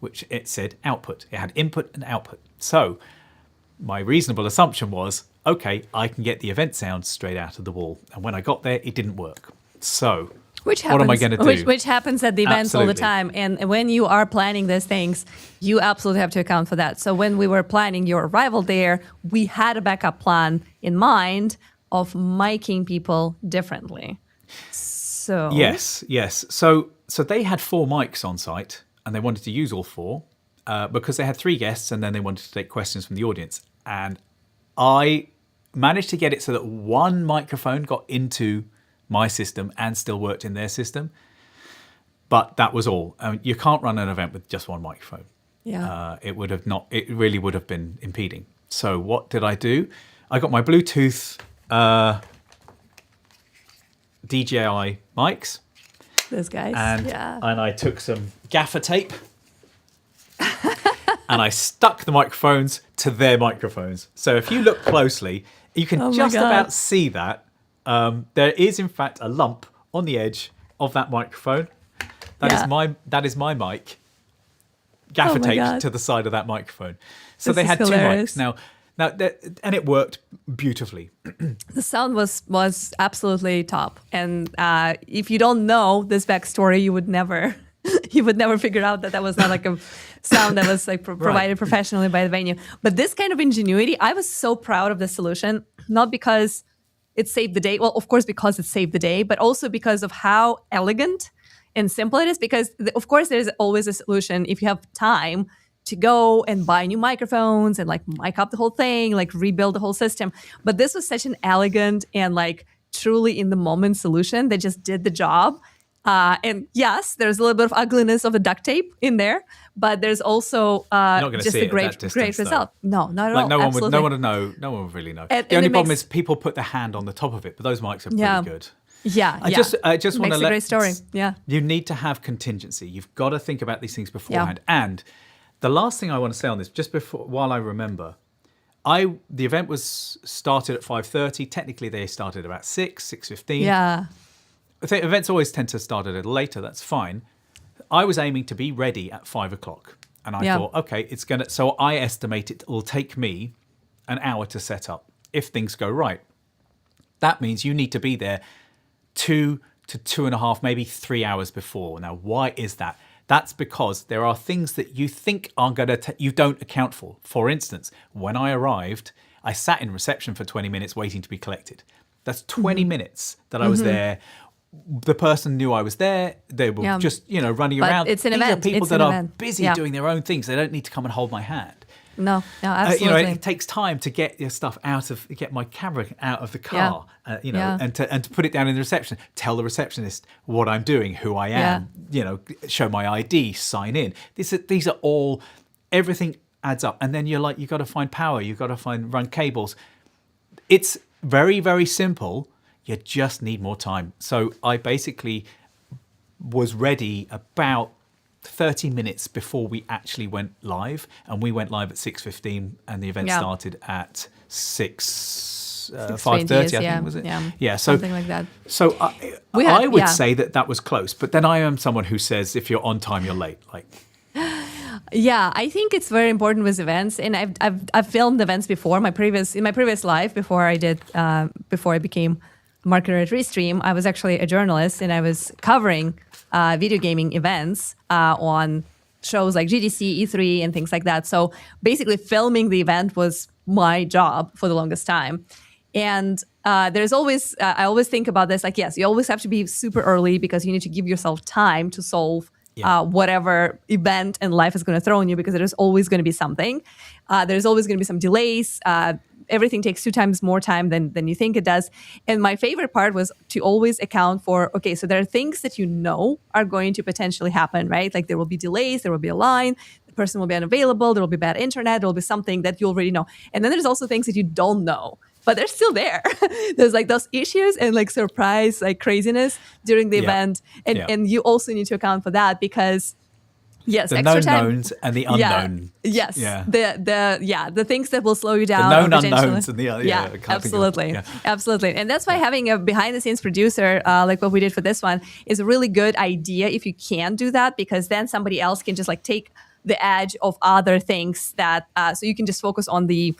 which it said output. It had input and output. So my reasonable assumption was, okay, I can get the event sound straight out of the wall. And when I got there, it didn't work. So what am I going to do? Which happens at the events all the time. And when you are planning these things, you absolutely have to account for that. So when we were planning your arrival there, we had a backup plan in mind of miking people differently. So yes. So they had 4 mics on site, and they wanted to use all 4. because they had 3 guests and then they wanted to take questions from the audience. And I managed to get it so that one microphone got into my system and still worked in their system. But that was all. You can't run an event with just one microphone. Yeah. It really would have been impeding. So what did I do? I got my Bluetooth DJI mics. Those guys. And I took some gaffer tape and I stuck the microphones to their microphones. So if you look closely, you can just about see that. There is, in fact, a lump on the edge of that microphone. That is my mic, gaffer taped to the side of that microphone. So they had hilarious. 2 mics now, and it worked beautifully. The sound was absolutely top. And if you don't know this backstory, you would never figure out that was not like a sound that was like provided professionally by the venue. But this kind of ingenuity, I was so proud of the solution, not because it saved the day. Well, of course, because it saved the day, but also because of how elegant and simple it is. Because of course, there's always a solution if you have time to go and buy new microphones and like mic up the whole thing, like rebuild the whole system. But this was such an elegant and like truly in the moment solution that just did the job. And yes, there's a little bit of ugliness of the duct tape in there, but there's also just a great result. No, not at all. No one would know. No one would really know. The only problem is people put their hand on the top of it, but those mics are pretty good. I just want to let. Makes a great story. Yeah. You need to have contingency. You've got to think about these things beforehand. And the last thing I want to say on this, just before, while I remember, the event was started at 5:30. Technically, they started about 6:15. Yeah. I think events always tend to start a little later. That's fine. I was aiming to be ready at 5 o'clock. And I thought, okay, so I estimate it will take me an hour to set up if things go right. That means you need to be there 2 to 2.5, maybe 3 hours before. Now, why is that? That's because there are things that you think are going to, you don't account for. For instance, when I arrived, I sat in reception for 20 minutes waiting to be collected. That's 20 minutes that I was there. The person knew I was there. They were just, running around. It's an These event. are people it's that are event. busy doing their own things. They don't need to come and hold my hand. No, absolutely. It takes time to get your stuff get my camera out of the car, and to put it down in the reception. Tell the receptionist what I'm doing, who I am. Show my ID, sign in. These are all, everything adds up. And then you're like, you got to find power. You got to run cables. It's very, very simple. You just need more time. So I basically was ready about 30 minutes before we actually went live, and we went live at 6:15, and the event started at 5:30. I think was it? Yeah, so something like that. So I would say that was close, but then I am someone who says if you're on time, you're late. Like, yeah, I think it's very important with events, and I've filmed events before. In my previous life, before I became marketer at Restream, I was actually a journalist, and I was covering video gaming events on shows like GDC, E3, and things like that. So basically, filming the event was my job for the longest time. And there's always, I always think about this, like, yes, you always have to be super early because you need to give yourself time to solve whatever event and life is going to throw on you, because there's always going to be something. There's always going to be some delays. Everything takes 2 times more time than you think it does. And my favorite part was to always account for, okay, so there are things that you know are going to potentially happen, right? Like there will be delays, there will be a line, the person will be unavailable, there will be bad internet, there will be something that you already know. And then there's also things that you don't know, but they're still there. There's like those issues and like surprise, like craziness during the event. And you also need to account for that because the known knowns and the unknown. Yes. Yeah. The things that will slow you down. The known unknowns and the absolutely. Absolutely. And that's why having a behind the scenes producer, like what we did for this one, is a really good idea if you can do that, because then somebody else can just like take the edge of other things that, so you can just focus on the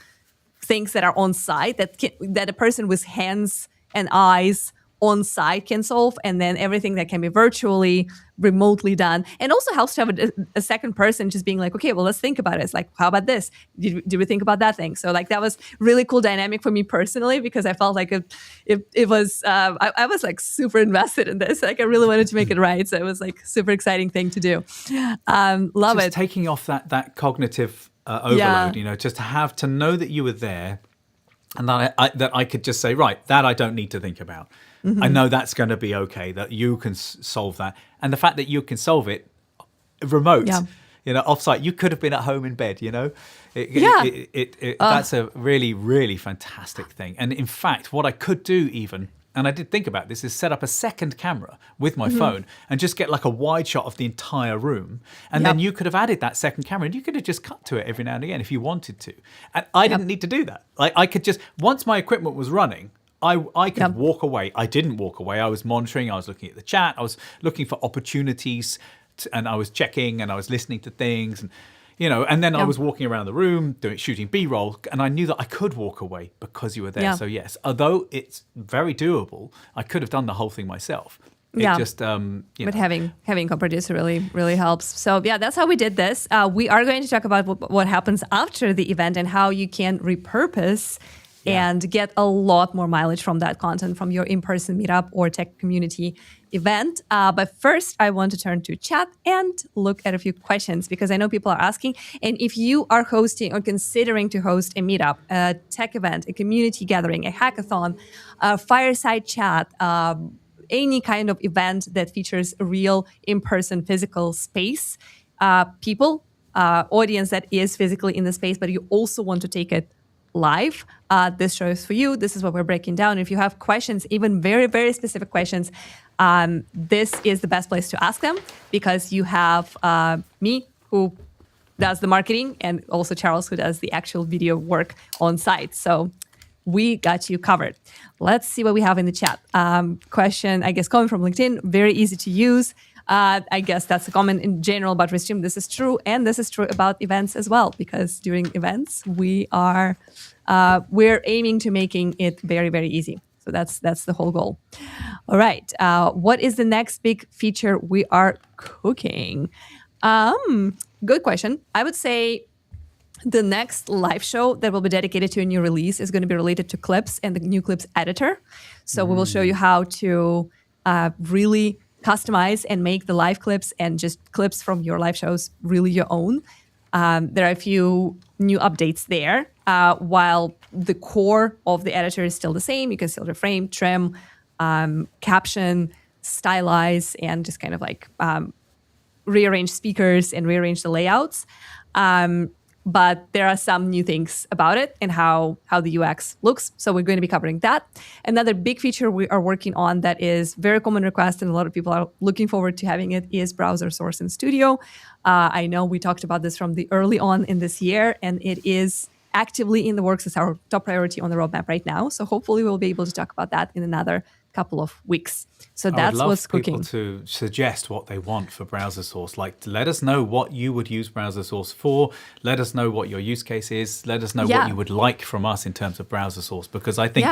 things that are on site that a person with hands and eyes on site can solve, and then everything that can be virtually, remotely done. And also helps to have a second person just being like, okay, well, let's think about it. It's like, how about this? Did we think about that thing? So like that was really cool dynamic for me personally, because I felt like it was, I was like super invested in this. Like I really wanted to make it right. So it was like super exciting thing to do. Love just it. Taking off that cognitive overload, just to know that you were there, and that I could just say, right, that I don't need to think about. I know that's going to be okay, that you can solve that. And the fact that you can solve it remote, offsite, you could have been at home in bed, That's a really, really fantastic thing. And in fact, what I could do even, and I did think about this, is set up a second camera with my phone and just get like a wide shot of the entire room. And then you could have added that second camera and you could have just cut to it every now and again if you wanted to. And I didn't need to do that. Like I could just, once my equipment was running, I could walk away. I didn't walk away. I was monitoring. I was looking at the chat. I was looking for opportunities and I was checking and I was listening to things. And and then I was walking around the room shooting B-roll, and I knew that I could walk away because you were there. So yes, although it's very doable, I could have done the whole thing myself. It just, but having co-producer really helps. So that's how we did this. We are going to talk about what happens after the event and how you can repurpose and get a lot more mileage from that content from your in-person meetup or tech community event. But first, I want to turn to chat and look at a few questions because I know people are asking. And if you are hosting or considering to host a meetup, a tech event, a community gathering, a hackathon, a fireside chat, any kind of event that features a real in-person physical space, audience that is physically in the space, but you also want to take it live, this show is for you. This is what we're breaking down. If you have questions, even very, very specific questions, this is the best place to ask them because you have me who does the marketing and also Charles who does the actual video work on site. So we got you covered. Let's see what we have in the chat. Question, I guess, coming from LinkedIn, very easy to use. I guess that's a comment in general about Livestream. This is true, and this is true about events as well, because during events we're aiming to making it very, very easy. So that's the whole goal. All right, what is the next big feature we are cooking? Good question. I would say the next live show that will be dedicated to a new release is going to be related to clips and the new clips editor. So we will show you how to really customize and make the live clips and just clips from your live shows really your own. There are a few new updates there. While the core of the editor is still the same, you can still reframe, trim, caption, stylize, and just kind of like rearrange speakers and rearrange the layouts. But there are some new things about it and how the UX looks. So we're going to be covering that. Another big feature we are working on that is very common request and a lot of people are looking forward to having it is browser source in Studio. I know we talked about this from the early on in this year, and it is actively in the works as our top priority on the roadmap right now. So hopefully we'll be able to talk about that in another couple of weeks. So that's what's cooking. I would love people to suggest what they want for browser source. Like, let us know what you would use browser source for. Let us know what your use case is. Let us know what you would like from us in terms of browser source, because I think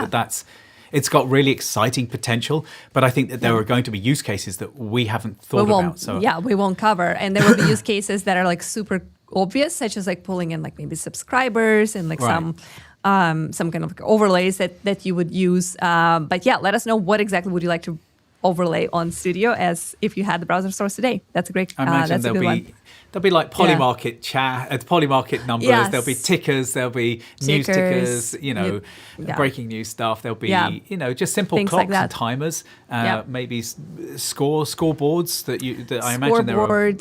it's got really exciting potential, but I think that there are going to be use cases that we haven't thought about. So we won't cover. And there will be use cases that are like super obvious, such as like pulling in like maybe subscribers and like some kind of like overlays that you would use. But let us know what exactly would you like to overlay on Studio as if you had the browser source today. That's a great. I imagine there'll be like polymarket chat, polymarket numbers. Yes. There'll be tickers. There'll be news tickers. Breaking news stuff. There'll be just simple things clocks like and timers. Maybe scoreboards that I imagine there are.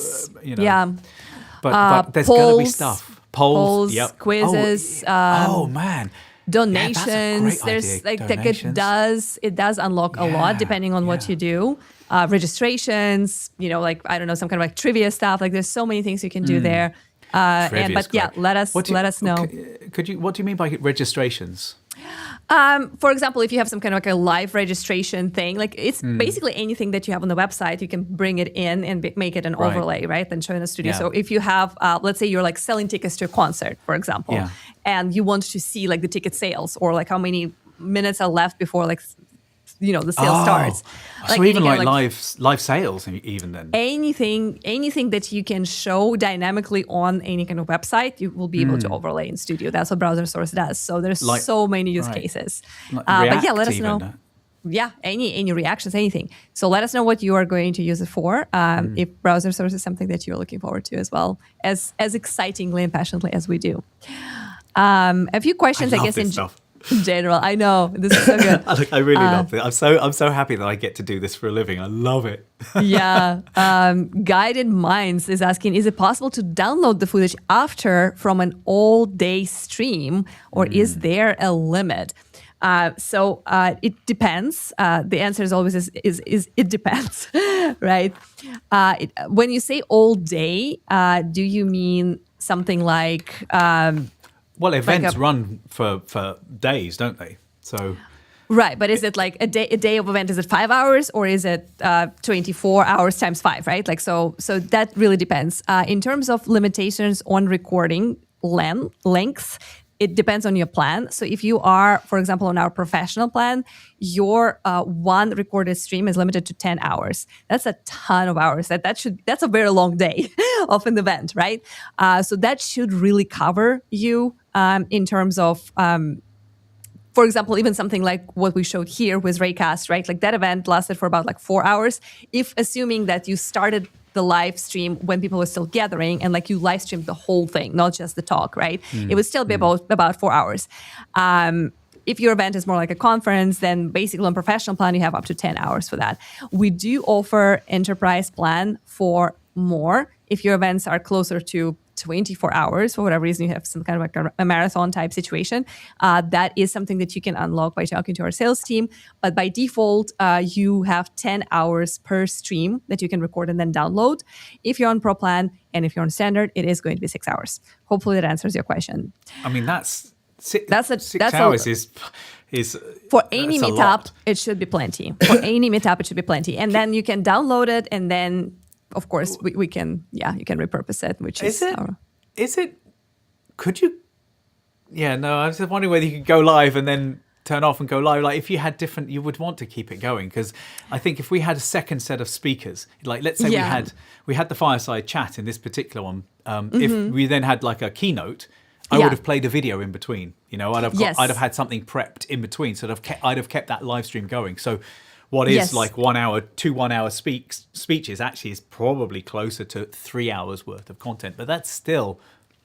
But there's going to be stuff. Polls, quizzes. Man. Donations. There's like donations. it does unlock a lot depending on what you do. Registrations, like I don't know, some kind of like trivia stuff. Like there's so many things you can do there. Let us know. What do you mean by registrations? For example, if you have some kind of like a live registration thing, like it's basically anything that you have on the website, you can bring it in and make it an overlay, right? Then show in the studio. So if you have, let's say you're like selling tickets to a concert, for example, and you want to see like the ticket sales or like how many minutes are left before like the sale starts. So even like live sales, even then. Anything that you can show dynamically on any kind of website, you will be able to overlay in Studio. That's what Browser Source does. So there's so many use cases. But yeah, let us know. Yeah, any reactions, anything. So let us know what you are going to use it for. If Browser Source is something that you're looking forward to as well, as excitingly and passionately as we do. A few questions, I guess, in general. I know this is so good. I really love it. I'm so happy that I get to do this for a living. I love it. Yeah. Guided Minds is asking, is it possible to download the footage after from an all-day stream, or is there a limit? So it depends. The answer is always is it depends, right? When you say all day, do you mean something like? Well, events run for days, don't they? So. Right, but is it like a day of event? Is it 5 hours, or is it 24 hours times 5? Right, like so that really depends. In terms of limitations on recording length. It depends on your plan. So if you are, for example, on our professional plan, your one recorded stream is limited to 10 hours. That's a ton of hours. That's a very long day of an event, right? So that should really cover you in terms of, for example, even something like what we showed here with Raycast, right? Like that event lasted for about like 4 hours. If assuming that you started the live stream when people were still gathering and like you live streamed the whole thing, not just the talk, right? It would still be about 4 hours. If your event is more like a conference, then basically on professional plan, you have up to 10 hours for that. We do offer enterprise plan for more. If your events are closer to 24 hours, for whatever reason, you have some kind of like a marathon type situation, that is something that you can unlock by talking to our sales team. But by default, you have 10 hours per stream that you can record and then download. If you're on Pro Plan and if you're on Standard, it is going to be 6 hours. Hopefully that answers your question. I mean, six hours is for any meetup, it should be plenty. For any meetup, it should be plenty. And then you can download it, and then of course, you can repurpose it, which is it? Could you? Yeah, no, I was just wondering whether you could go live and then turn off and go live. Like if you had different, you would want to keep it going, because I think if we had a second set of speakers, like let's say we had the fireside chat in this particular one. If we then had like a keynote, I would have played a video in between. I'd have had something prepped in between, so I'd have kept that live stream going. So. What is like 1 hour, 2 1 hour speeches actually is probably closer to 3 hours worth of content, but that's still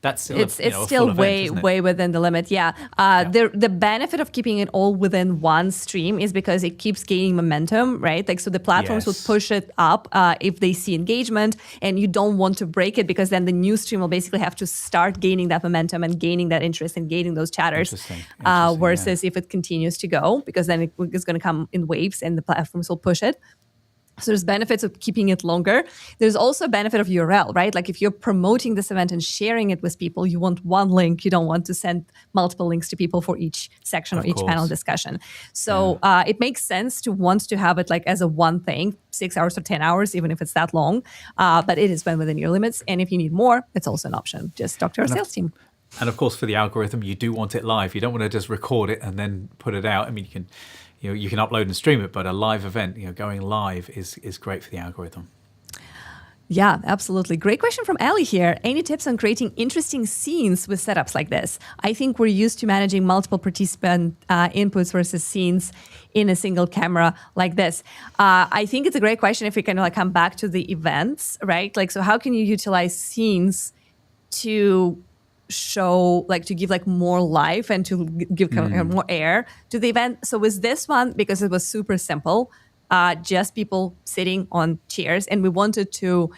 it's still way within the limit. The benefit of keeping it all within one stream is because it keeps gaining momentum, right? Like so the platforms will push it up if they see engagement, and you don't want to break it, because then the new stream will basically have to start gaining that momentum and gaining that interest and gaining those chatters. Versus if it continues to go, because then it's going to come in waves and the platforms will push it. So there's benefits of keeping it longer. There's also a benefit of URL, right? Like if you're promoting this event and sharing it with people, you want one link. You don't want to send multiple links to people for each section or each panel discussion. So it makes sense to want to have it like as a one thing, 6 hours or 10 hours, even if it's that long. But it is within your limits. And if you need more, it's also an option. Just talk to our sales team. And of course, for the algorithm, you do want it live. You don't want to just record it and then put it out. I mean, you can upload and stream it, but a live event, going live is great for the algorithm. Yeah, absolutely. Great question from Ali here. Any tips on creating interesting scenes with setups like this? I think we're used to managing multiple participant inputs versus scenes in a single camera like this. I think it's a great question if we can come back to the events, right? Like, so how can you utilize scenes to show, to give more life and to give more air to the event? So with this one, because it was super simple, just people sitting on chairs, and we wanted to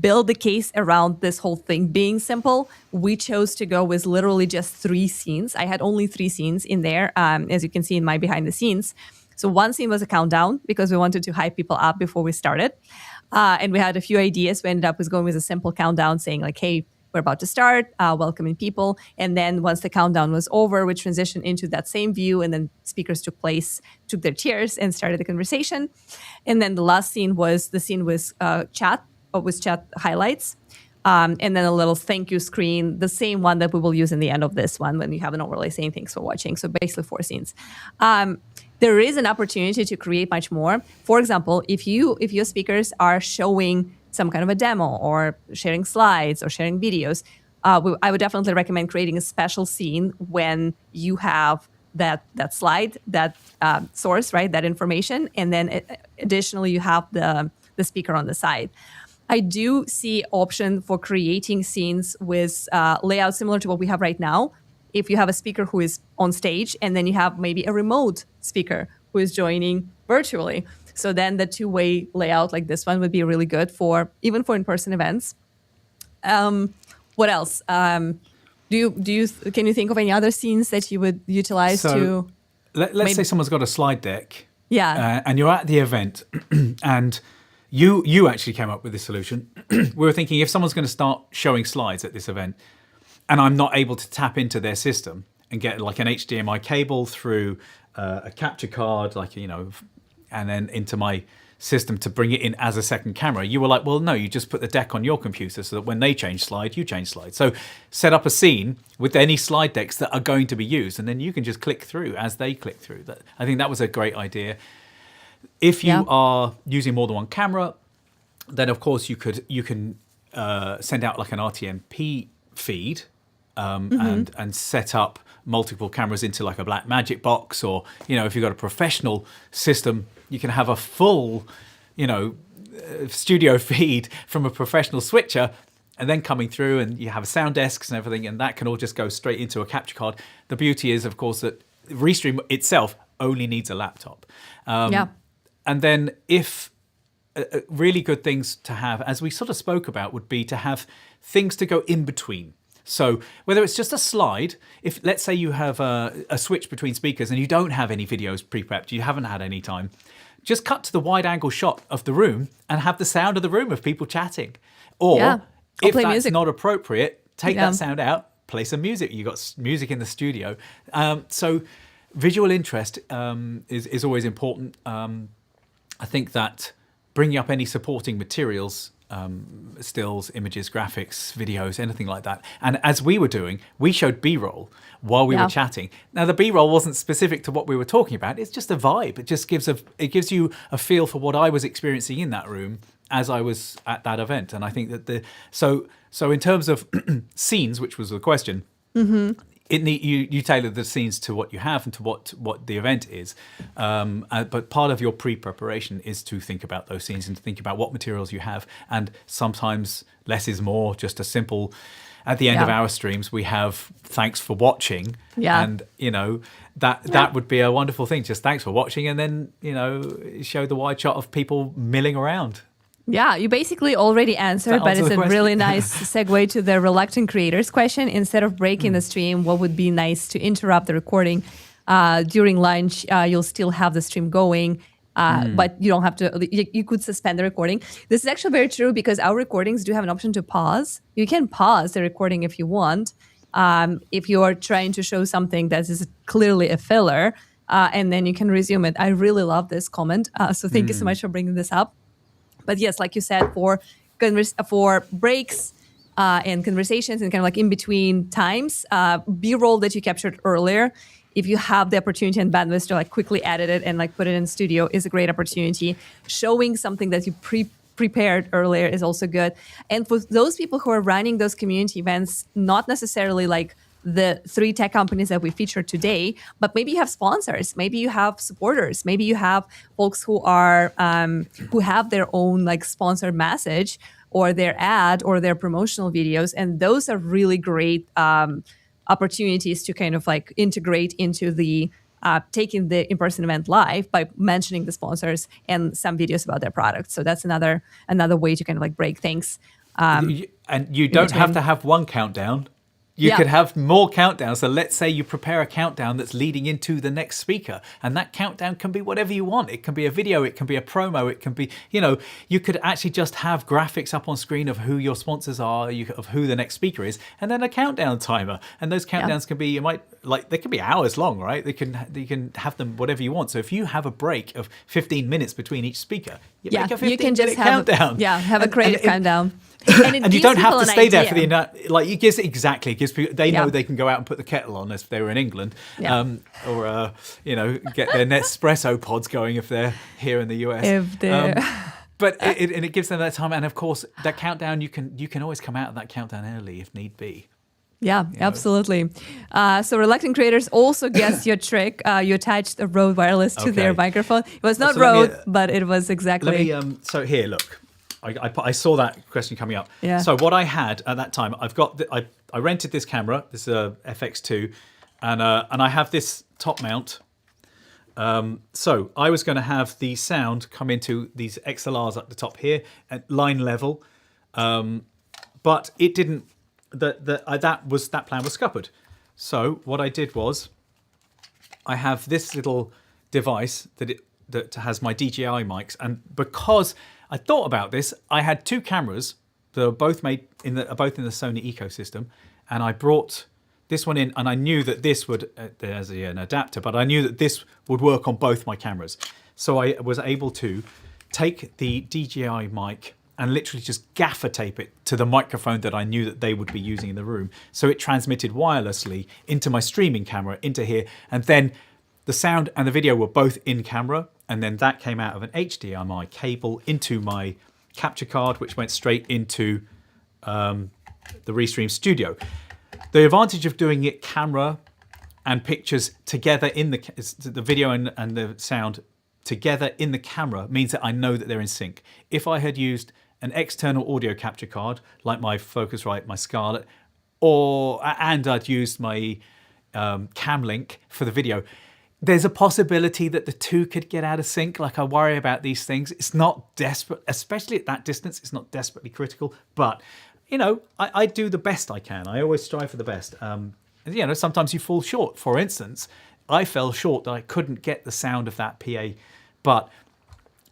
build the case around this whole thing being simple, we chose to go with literally just 3 scenes. I had only 3 scenes in there, as you can see in my behind the scenes. So one scene was a countdown, because we wanted to hype people up before we started. And we had a few ideas. We ended up with going with a simple countdown saying hey, we're about to start, welcoming people. And then once the countdown was over, we transitioned into that same view, and then speakers took their chairs and started the conversation. And then the last scene was chat highlights. And then a little thank you screen, the same one that we will use in the end of this one when you have an overlay saying thanks for watching. So basically 4 scenes. there is an opportunity to create much more. For example, if your speakers are showing some kind of a demo or sharing slides or sharing videos, I would definitely recommend creating a special scene when you have that slide, that source, right, that information, and then additionally you have the speaker on the side. I do see option for creating scenes with layout similar to what we have right now. If you have a speaker who is on stage and then you have maybe a remote speaker who is joining virtually. So then the two-way layout like this one would be really good even for in-person events. What else? Can you think of any other scenes that you would utilize to? Let's say someone's got a slide deck. Yeah. And you're at the event and you actually came up with this solution. We were thinking if someone's going to start showing slides at this event and I'm not able to tap into their system and get like an HDMI cable through a capture card, and then into my system to bring it in as a second camera, you were like, well, no, you just put the deck on your computer so that when they change slide, you change slide. So set up a scene with any slide decks that are going to be used, and then you can just click through as they click through. I think that was a great idea. If you are using more than one camera, then of course you can send out like an RTMP feed and set up multiple cameras into like a black magic box, or if you've got a professional system, you can have a full studio feed from a professional switcher and then coming through, and you have sound desks and everything, and that can all just go straight into a capture card. The beauty is, of course, that Restream itself only needs a laptop. And then if really good things to have, as we sort of spoke about, would be to have things to go in between. So whether it's just a slide, if let's say you have a switch between speakers and you don't have any videos pre-prepped, you haven't had any time, just cut to the wide angle shot of the room and have the sound of the room of people chatting. Or if that's music. Not appropriate, take that sound out, play some music. You've got music in the studio. So visual interest is always important. I think that bringing up any supporting materials, stills, images, graphics, videos, anything like that. And as we were doing, we showed B-roll while we were chatting. Now, the B-roll wasn't specific to what we were talking about. It's just a vibe. It just gives you a feel for what I was experiencing in that room as I was at that event. And I think that so in terms of scenes, which was the question, you tailor the scenes to what you have and to what the event is. But part of your pre-preparation is to think about those scenes and to think about what materials you have. And sometimes less is more. Just a simple, at the end of our streams, we have thanks for watching. Yeah. And, that would be a wonderful thing. Just thanks for watching. And then, show the wide shot of people milling around. Yeah, you basically already answered, but it's a really nice segue to the reluctant creators question. Instead of breaking the stream, what would be nice to interrupt the recording during lunch? You'll still have the stream going, but you don't have to. You could suspend the recording. This is actually very true because our recordings do have an option to pause. You can pause the recording if you want, if you are trying to show something that is clearly a filler, and then you can resume it. I really love this comment, so thank you so much for bringing this up. But yes, like you said, for breaks and conversations and kind of like in between times, B-roll that you captured earlier, if you have the opportunity and bandwidth to like quickly edit it and like put it in studio, is a great opportunity. Showing something that you prepared earlier is also good. And for those people who are running those community events, not necessarily like the 3 tech companies that we featured today, but maybe you have sponsors, maybe you have supporters, maybe you have folks who are who have their own like sponsored message or their ad or their promotional videos, and those are really great opportunities to kind of like integrate into the taking the in-person event live by mentioning the sponsors and some videos about their products. So that's another way to kind of like break things. And you don't have to have one countdown. You could have more countdowns. So let's say you prepare a countdown that's leading into the next speaker. And that countdown can be whatever you want. It can be a video. It can be a promo. It can be, you could actually just have graphics up on screen of who your sponsors are, of who the next speaker is, and then a countdown timer. And those countdowns can be, they can be hours long, right? You can have them whatever you want. So if you have a break of 15 minutes between each speaker, make a 15-minute countdown. Have a creative countdown. And you don't have to stay there for like it gives people, they know they can go out and put the kettle on if they were in England, or get their Nespresso pods going if they're here in the US. But it gives them that time, and of course that countdown, you can always come out of that countdown early if need be. Yeah, absolutely. So reluctant creators also guessed your trick. You attached a Rode wireless to their microphone. It was not Rode, but it was exactly. Let me. So here, look. I saw that question coming up. Yeah. So what I had at that time, I rented this camera. This is a FX2, and I have this top mount. So I was going to have the sound come into these XLRs at the top here at line level, but it didn't. That plan was scuppered. So what I did was, I have this little device that has my DJI mics, and because I thought about this, I had two cameras that are both made in the Sony ecosystem, and I brought this one in, and I knew that this would there's an adapter, but I knew that this would work on both my cameras. So I was able to take the DJI mic and literally just gaffer tape it to the microphone that I knew that they would be using in the room. So it transmitted wirelessly into my streaming camera, into here, and then the sound and the video were both in camera, and then that came out of an HDMI cable into my capture card, which went straight into the Restream Studio. The advantage of doing it camera and pictures together in the video and the sound together in the camera means that I know that they're in sync. If I had used an external audio capture card like my Focusrite, my Scarlett, and I'd used my Camlink for the video, there's a possibility that the two could get out of sync. Like, I worry about these things. It's not desperate, especially at that distance. It's not desperately critical, but I do the best I can. I always strive for the best. Sometimes you fall short. For instance, I fell short that I couldn't get the sound of that PA, but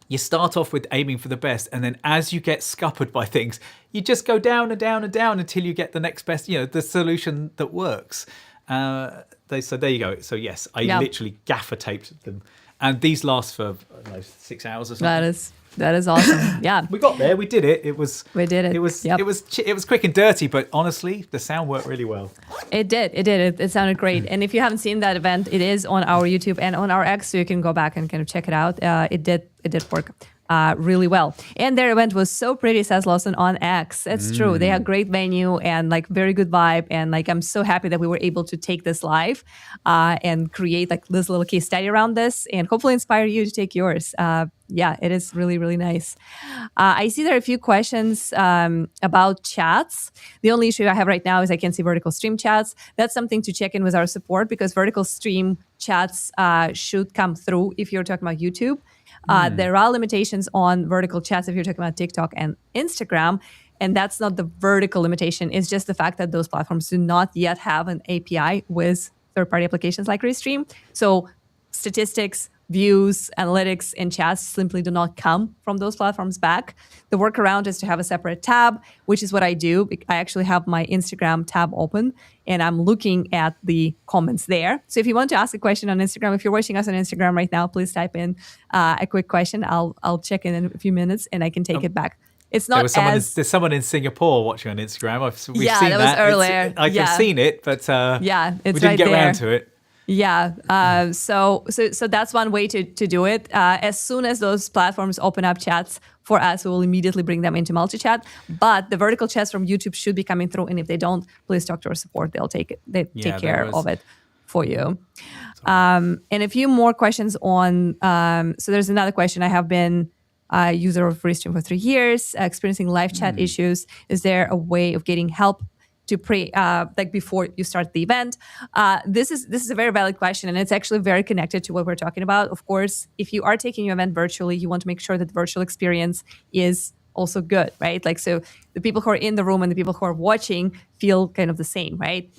you start off with aiming for the best, and then as you get scuppered by things, you just go down and down and down until you get the next best, the solution that works. So there you go. So yes, I literally gaffer taped them, and these last for 6 hours or something. That is awesome. Yeah, we got there. We did it. We did it. It was quick and dirty, but honestly, the sound worked really well. It did. It sounded great. And if you haven't seen that event, it is on our YouTube and on our X, so you can go back and kind of check it out. It did work really well. And their event was so pretty, says Lawson on X. It's true. They had great venue and very good vibe. And I'm so happy that we were able to take this live and create this little case study around this, and hopefully inspire you to take yours. It is really, really nice. I see there are a few questions about chats. The only issue I have right now is I can't see vertical stream chats. That's something to check in with our support, because vertical stream chats should come through if you're talking about YouTube. There are limitations on vertical chats if you're talking about TikTok and Instagram, and that's not the vertical limitation. It's just the fact that those platforms do not yet have an API with third-party applications like Restream. So statistics, views, analytics, and chats simply do not come from those platforms back. The workaround is to have a separate tab, which is what I do. I actually have my Instagram tab open, and I'm looking at the comments there. So if you want to ask a question on Instagram, if you're watching us on Instagram right now, please type in a quick question. I'll check in a few minutes, and I can take it back. It's not there's someone in Singapore watching on Instagram. We've seen that. Was earlier. I've seen it, but it's we didn't get around to it. Yeah. So that's one way to do it. As soon as those platforms open up chats for us, we will immediately bring them into multi-chat. But the vertical chats from YouTube should be coming through. And if they don't, please talk to our support. They'll take care of it for you. And a few more questions on. So there's another question. I have been a user of Restream for 3 years, experiencing live chat issues. Is there a way of getting help to before you start the event? This is a very valid question, and it's actually very connected to what we're talking about. Of course, if you are taking your event virtually, you want to make sure that the virtual experience is also good, right? So the people who are in the room and the people who are watching feel kind of the same, right?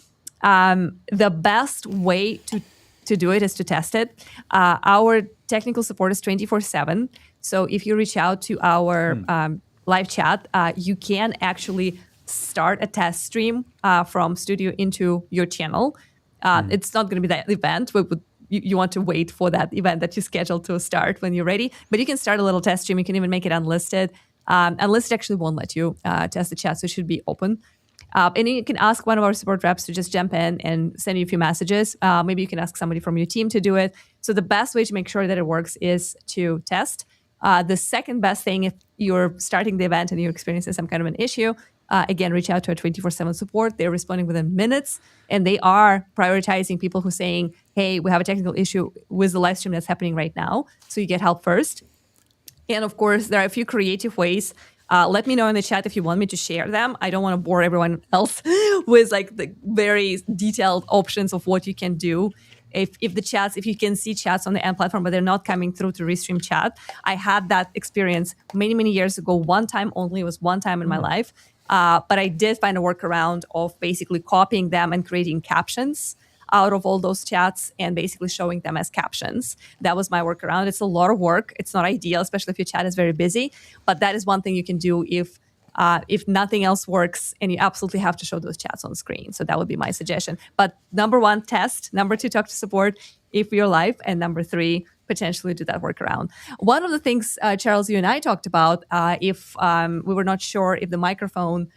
The best way to do it is to test it. Our technical support is 24/7. So if you reach out to our live chat, you can actually start a test stream from studio into your channel. It's not going to be that event. You want to wait for that event that you scheduled to start when you're ready. But you can start a little test stream. You can even make it unlisted. unless it actually won't let you test the chat. So it should be open. And you can ask one of our support reps to just jump in and send you a few messages. Maybe you can ask somebody from your team to do it. So the best way to make sure that it works is to test. The second best thing, if you're starting the event and you're experiencing some kind of an issue, again, reach out to our 24/7 support. They're responding within minutes, and they are prioritizing people who are saying, hey, we have a technical issue with the live stream that's happening right now. So you get help first. And of course, there are a few creative ways. Let me know in the chat if you want me to share them. I don't want to bore everyone else with like the very detailed options of what you can do. If you can see chats on the end platform, but they're not coming through to Restream chat. I had that experience many, many years ago, one time only. It was one time in my life. But I did find a workaround of basically copying them and creating captions out of all those chats and basically showing them as captions. That was my workaround. It's a lot of work. It's not ideal, especially if your chat is very busy. But that is one thing you can do if nothing else works and you absolutely have to show those chats on screen. So that would be my suggestion. But number one, test. Number two, talk to support if you're live. And number three, potentially do that workaround. One of the things, Charles, you and I talked about, if we were not sure if the microphone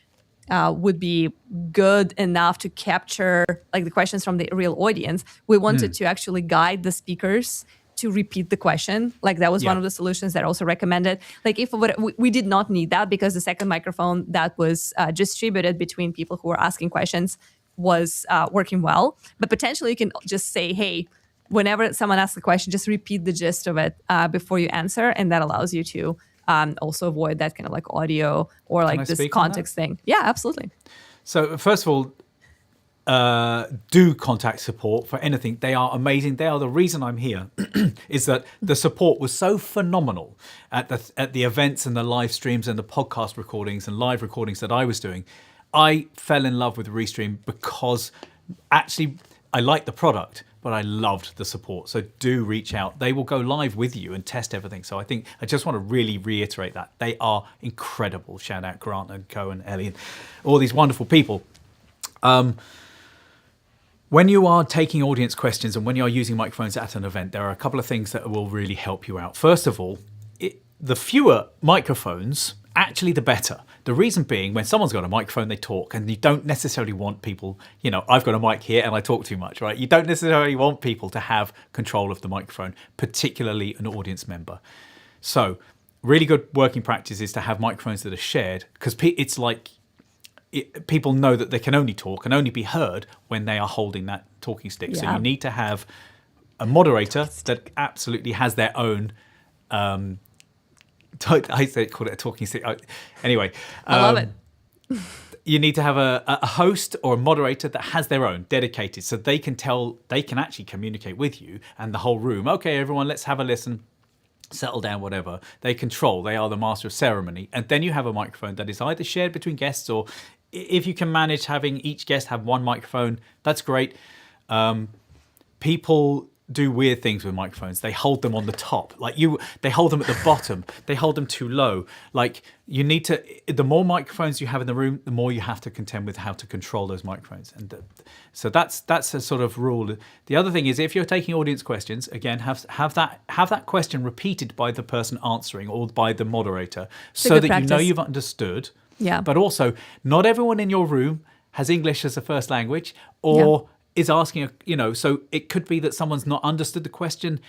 would be good enough to capture like the questions from the real audience, we wanted to actually guide the speakers to repeat the question. Like that was one of the solutions that also recommended. Like if we did not need that because the second microphone that was distributed between people who were asking questions was working well. But potentially you can just say, hey, whenever someone asks a question, just repeat the gist of it before you answer. And that allows you to also avoid that kind of like audio or like this context thing. Yeah, absolutely. So first of all, do contact support for anything. They are amazing. They are the reason I'm here. Is that the support was so phenomenal at the events and the live streams and the podcast recordings and live recordings that I was doing. I fell in love with Restream because actually I liked the product, but I loved the support. So do reach out. They will go live with you and test everything. So I just want to really reiterate that. They are incredible. Shout out Grant and Co and Ellie and all these wonderful people. When you are taking audience questions and when you are using microphones at an event, there are a couple of things that will really help you out. First of all, the fewer microphones, actually the better. The reason being, when someone's got a microphone, they talk, and you don't necessarily want people, I've got a mic here and I talk too much, right? You don't necessarily want people to have control of the microphone, particularly an audience member. So really good working practice is to have microphones that are shared, because it's like people know that they can only talk and only be heard when they are holding that talking stick. Yeah. So you need to have a moderator that absolutely has their own I called it a talking stick. Anyway, I love it. You need to have a host or a moderator that has their own dedicated, so they can actually communicate with you and the whole room. Okay, everyone, let's have a listen. Settle down, whatever. They are the master of ceremony. And then you have a microphone that is either shared between guests, or if you can manage having each guest have one microphone, that's great. People do weird things with microphones. They hold them on the top. They hold them at the bottom. They hold them too low. The more microphones you have in the room, the more you have to contend with how to control those microphones. And so that's a sort of rule. The other thing is, if you're taking audience questions, again, have that question repeated by the person answering or by the moderator, so that practice. You know you've understood. Yeah. But also, not everyone in your room has English as a first language, or is asking, so it could be that someone's not understood the question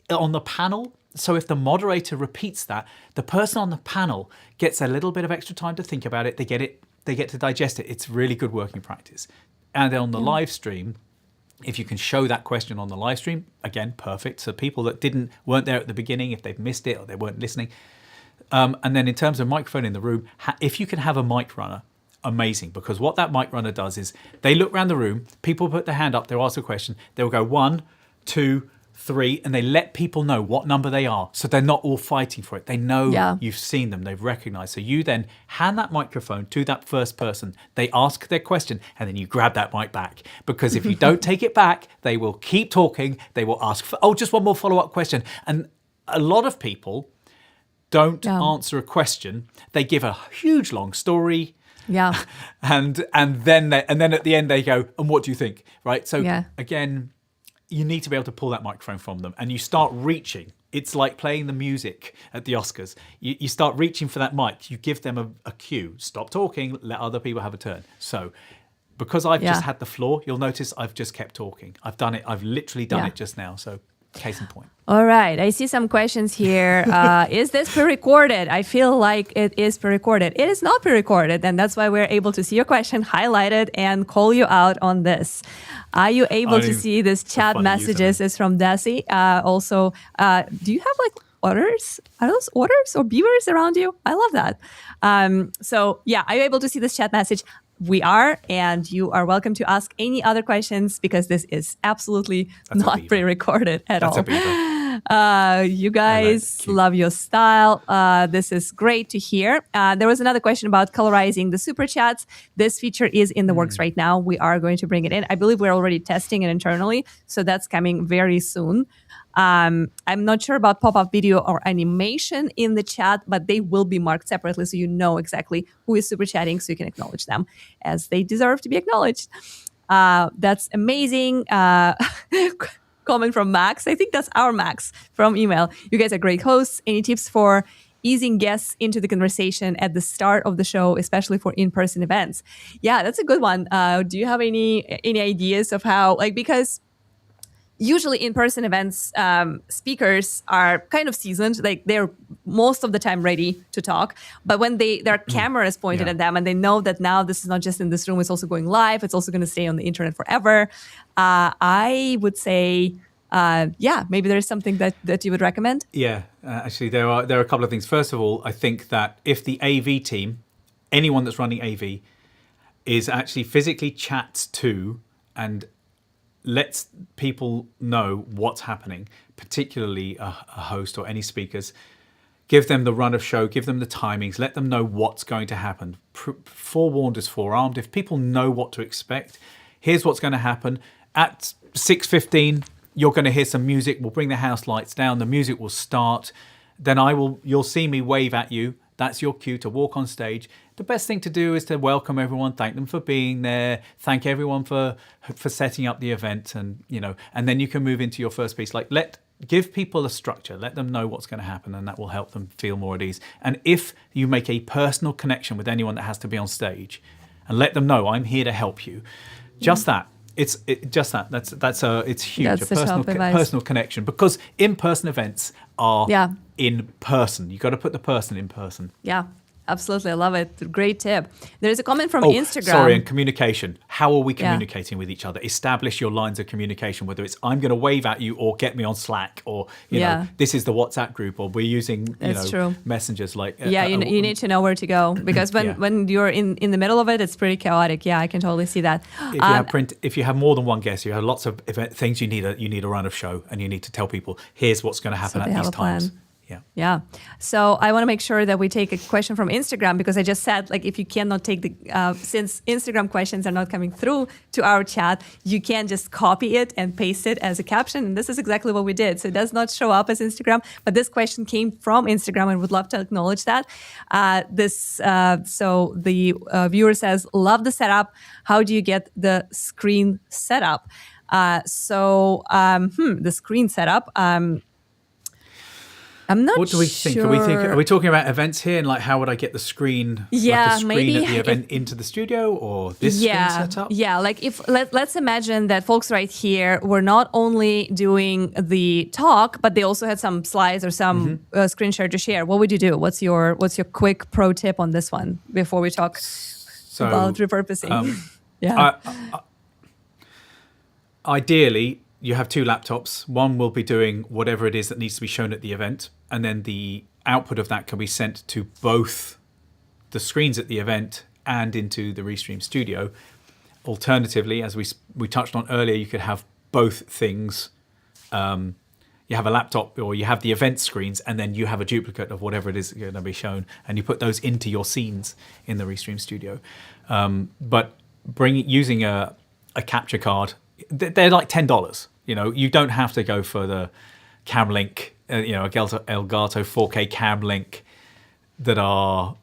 on the panel. So if the moderator repeats that, the person on the panel gets a little bit of extra time to think about it. They get to digest it. It's really good working practice. And then on the live stream, if you can show that question on the live stream, again, perfect. So people that weren't there at the beginning, if they've missed it or they weren't listening. And then in terms of microphone in the room, if you can have a mic runner, amazing, because what that mic runner does is they look around the room, people put their hand up, they'll ask a question, they'll go 1, 2, 3, and they let people know what number they are, so they're not all fighting for it. They know you've seen them, they've recognized. So you then hand that microphone to that first person, they ask their question, and then you grab that mic back, because if you don't take it back, they will keep talking, they will ask for, just one more follow-up question. And a lot of people don't answer a question, they give a huge long story. Yeah. And then at the end they go, and what do you think? Right? So again, you need to be able to pull that microphone from them, and you start reaching It's like playing the music at the Oscars. You start reaching for that mic. You give them a cue. Stop talking. Let other people have a turn. So because I've just had the floor, you'll notice I've just kept talking. I've done it. I've literally done it just now. So case in point. All right. I see some questions here. Is this pre-recorded? I feel like it is pre-recorded. It is not pre-recorded, and that's why we're able to see your question highlighted and call you out on this. Are you able to see this chat messages? Is from Desi. Also, do you have like otters? Are those otters or beavers around you? I love that. So yeah, are you able to see this chat message? We are, and you are welcome to ask any other questions because this is absolutely not pre-recorded at all. You guys love your style. This is great to hear. There was another question about colorizing the super chats. This feature is in the works right now. We are going to bring it in. I believe we're already testing it internally, so that's coming very soon. I'm not sure about pop-up video or animation in the chat, but they will be marked separately so you know exactly who is super chatting so you can acknowledge them as they deserve to be acknowledged. That's amazing. Comment from Max. I think that's our Max from email. You guys are great hosts. Any tips for easing guests into the conversation at the start of the show, especially for in-person events? Yeah, that's a good one. Do you have any ideas of how, like, because usually in-person events, speakers are kind of seasoned. Like they're most of the time ready to talk. But when there are cameras pointed at them and they know that now this is not just in this room, it's also going live. It's also going to stay on the internet forever. I would say, maybe there's something that you would recommend. Yeah, actually, there are a couple of things. First of all, I think that if the AV team, anyone that's running AV, is actually physically chats to and lets people know what's happening, particularly a host or any speakers, give them the run of show, give them the timings, let them know what's going to happen. Forewarned is forearmed. If people know what to expect, here's what's going to happen. At 6:15, you're going to hear some music. We'll bring the house lights down. The music will start. Then you'll see me wave at you. That's your cue to walk on stage. The best thing to do is to welcome everyone, thank them for being there, thank everyone for setting up the event, and then you can move into your first piece. Give people a structure, let them know what's going to happen, and that will help them feel more at ease. And if you make a personal connection with anyone that has to be on stage, and let them know I'm here to help you, just that. It's huge. That's a personal connection, because in-person events are in person. You got to put the person in person. Yeah, absolutely. I love it. Great tip. There's a comment from Instagram. Sorry, and communication. How are we communicating with each other? Establish your lines of communication, whether it's I'm going to wave at you or get me on Slack, or this is the WhatsApp group, or we're using messengers like you need to know where to go, because when you're in the middle of it, it's pretty chaotic. Yeah, I can totally see that. If you have more than one guest, you have lots of things you need a run of show, and you need to tell people here's what's going to happen at these times. Yeah. So I want to make sure that we take a question from Instagram, because I just said, like, if you cannot take since Instagram questions are not coming through to our chat, you can just copy it and paste it as a caption. And this is exactly what we did. So it does not show up as Instagram, but this question came from Instagram, and would love to acknowledge that. So the viewer says, love the setup. How do you get the screen set up? The screen setup. I'm not sure. What do we think? Are we talking about events here, and like how would I get the screen? Yeah, like the screen at the event into the studio, or this screen set up? Yeah, like let's imagine that folks right here were not only doing the talk, but they also had some slides or some screen share to share. What would you do? What's your quick pro tip on this one before we talk about repurposing? Ideally, you have two laptops. One will be doing whatever it is that needs to be shown at the event, and then the output of that can be sent to both the screens at the event and into the Restream studio. Alternatively, as we touched on earlier, you could have both things. You have a laptop, or you have the event screens, and then you have a duplicate of whatever it is going to be shown, and you put those into your scenes in the Restream studio. But using a capture card, they're like $10. You don't have to go for the Cam Link, Elgato 4K Cam Link that are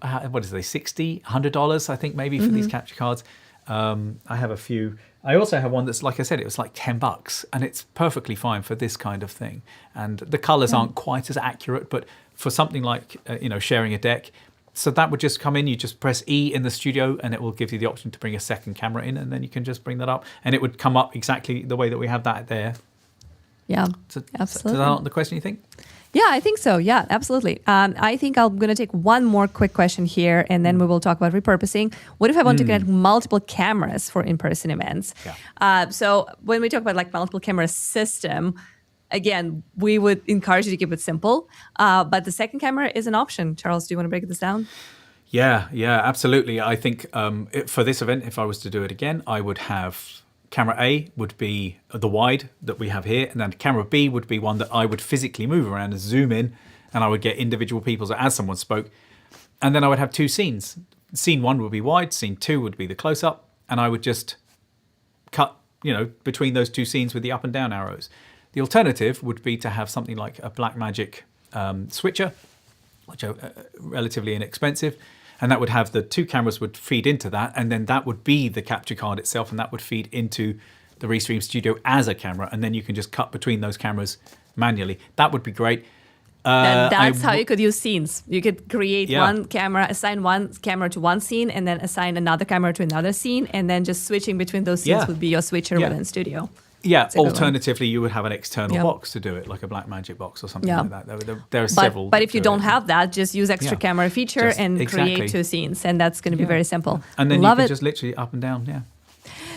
$60, $100, I think maybe for these capture cards. I have a few. I also have one that's, like I said, it was like $10, and it's perfectly fine for this kind of thing. And the colors aren't quite as accurate, but for something like sharing a deck, so that would just come in. You just press E in the studio, and it will give you the option to bring a second camera in, and then you can just bring that up, and it would come up exactly the way that we have that there. Yeah, absolutely. Does that answer the question, you think? Yeah, I think so. Yeah, absolutely. I think I'm going to take one more quick question here, and then we will talk about repurposing. What if I want to get multiple cameras for in-person events? Yeah. So when we talk about like multiple camera system, again, we would encourage you to keep it simple. But the second camera is an option. Charles, do you want to break this down? Yeah, absolutely. I think for this event, if I was to do it again, I would have camera A would be the wide that we have here, and then camera B would be one that I would physically move around and zoom in, and I would get individual people as someone spoke. And then I would have two scenes. Scene 1 would be wide, scene 2 would be the close-up, and I would just cut, between those two scenes with the up and down arrows. The alternative would be to have something like a Blackmagic switcher, which are relatively inexpensive, and that would have the two cameras would feed into that, and then that would be the capture card itself, and that would feed into the Restream Studio as a camera, and then you can just cut between those cameras manually. That would be great. And that's how you could use scenes. You could create one camera, assign one camera to one scene, and then assign another camera to another scene, and then just switching between those scenes would be your switcher within Studio. Yeah, alternatively, you would have an external box to do it, like a Blackmagic box or something like that. There are several. But if you don't have that, just use extra camera feature and create two scenes, and that's going to be very simple. And then you can just literally up and down,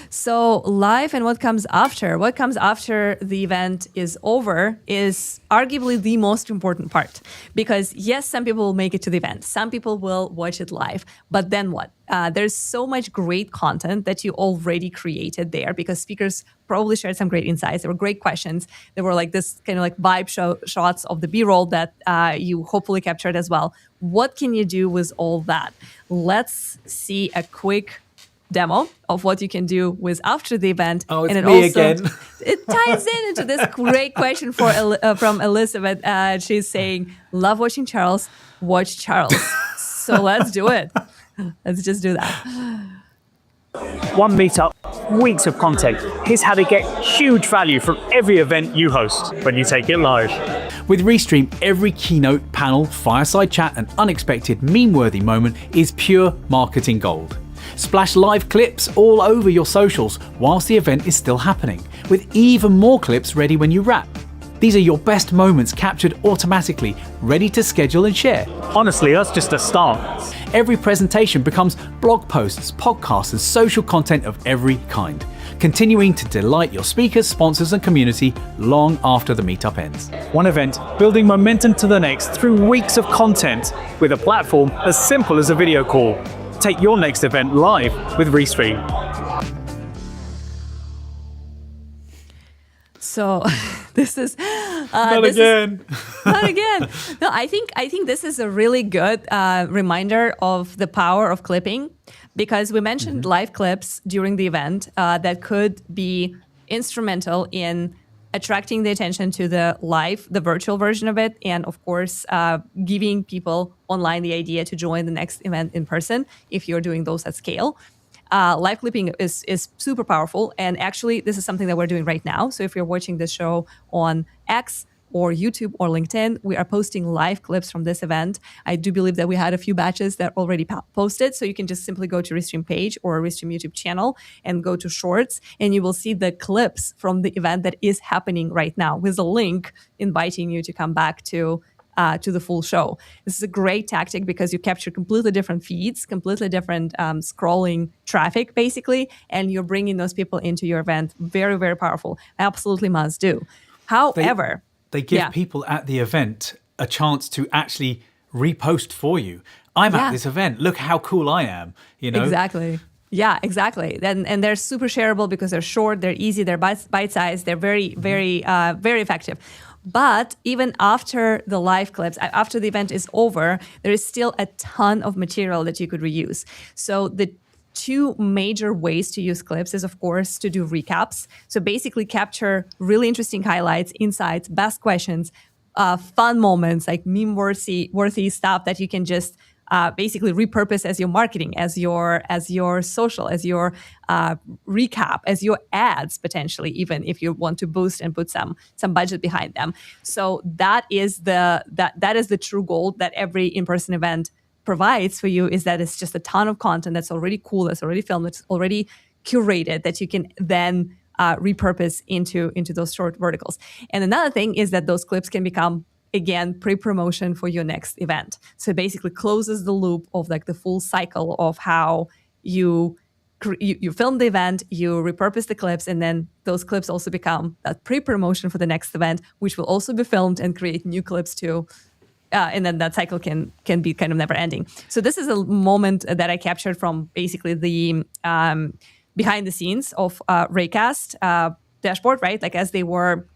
So live and what comes after? What comes after the event is over is arguably the most important part. Because yes, some people will make it to the event. Some people will watch it live. But then what? There's so much great content that you already created there because speakers probably shared some great insights. There were great questions. There were like this kind of like vibe shots of the B-roll that you hopefully captured as well. What can you do with all that? Let's see a quick demo of what you can do with after the event. Oh, it's me again. It ties into this great question from Elizabeth. She's saying, love watching Charles, watch Charles. So let's do it. Let's just do that. One meetup, weeks of content. Here's how to get huge value from every event you host when you take it live. With Restream, every keynote, panel, fireside chat, and unexpected meme-worthy moment is pure marketing gold. Splash live clips all over your socials whilst the event is still happening, with even more clips ready when you wrap. These are your best moments captured automatically, ready to schedule and share. Honestly, that's just a start. Every presentation becomes blog posts, podcasts, and social content of every kind, continuing to delight your speakers, sponsors, and community long after the meetup ends. One event, building momentum to the next through weeks of content with a platform as simple as a video call. Take your next event live with Restream. So this is not again. Not again. No, I think this is a really good reminder of the power of clipping, because we mentioned live clips during the event that could be instrumental in attracting the attention to the virtual version of it, and of course, giving people online the idea to join the next event in person if you're doing those at scale. Live clipping is super powerful, and actually, this is something that we're doing right now. So if you're watching this show on X or YouTube or LinkedIn, we are posting live clips from this event. I do believe that we had a few batches that already posted, so you can just simply go to Restream page or Restream YouTube channel and go to Shorts, and you will see the clips from the event that is happening right now with a link inviting you to come back to the full show. This is a great tactic because you capture completely different feeds, completely different scrolling traffic, basically, and you're bringing those people into your event. Very, very powerful. Absolutely must do. However, they give people at the event a chance to actually repost for you. I'm at this event. Look how cool I am. Exactly. Yeah, exactly. And they're super shareable because they're short, they're easy, they're bite-sized, they're very, very, very effective. But even after the live clips, after the event is over, there is still a ton of material that you could reuse. So the two major ways to use clips is, of course, to do recaps. So basically capture really interesting highlights, insights, best questions, fun moments, like meme-worthy stuff that you can just basically repurpose as your marketing, as your social, as your recap, as your ads, potentially, even if you want to boost and put some budget behind them. So that is the true goal that every in-person event provides for you, is that it's just a ton of content that's already cool, that's already filmed, that's already curated, that you can then repurpose into those short verticals. And another thing is that those clips can become, again, pre-promotion for your next event. So it basically closes the loop of like the full cycle of how you film the event, you repurpose the clips, and then those clips also become that pre-promotion for the next event, which will also be filmed and create new clips too. And then that cycle can be kind of never ending. So this is a moment that I captured from basically the behind the scenes of Raycast dashboard, right? Like as they were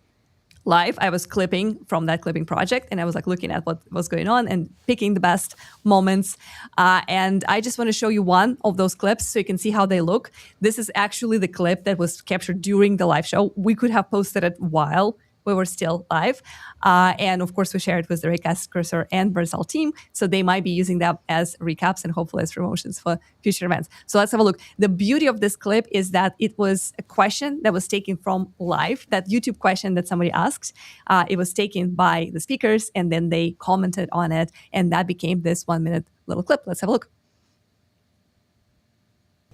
live, I was clipping from that clipping project, and I was like looking at what was going on and picking the best moments. And I just want to show you one of those clips so you can see how they look. This is actually the clip that was captured during the live show. We could have posted it while we were still live. And of course, we share it with the Raycast Cursor and Versal team. So they might be using that as recaps and hopefully as promotions for future events. So let's have a look. The beauty of this clip is that it was a question that was taken from live, that YouTube question that somebody asked. It was taken by the speakers, and then they commented on it. And that became this 1 minute little clip. Let's have a look.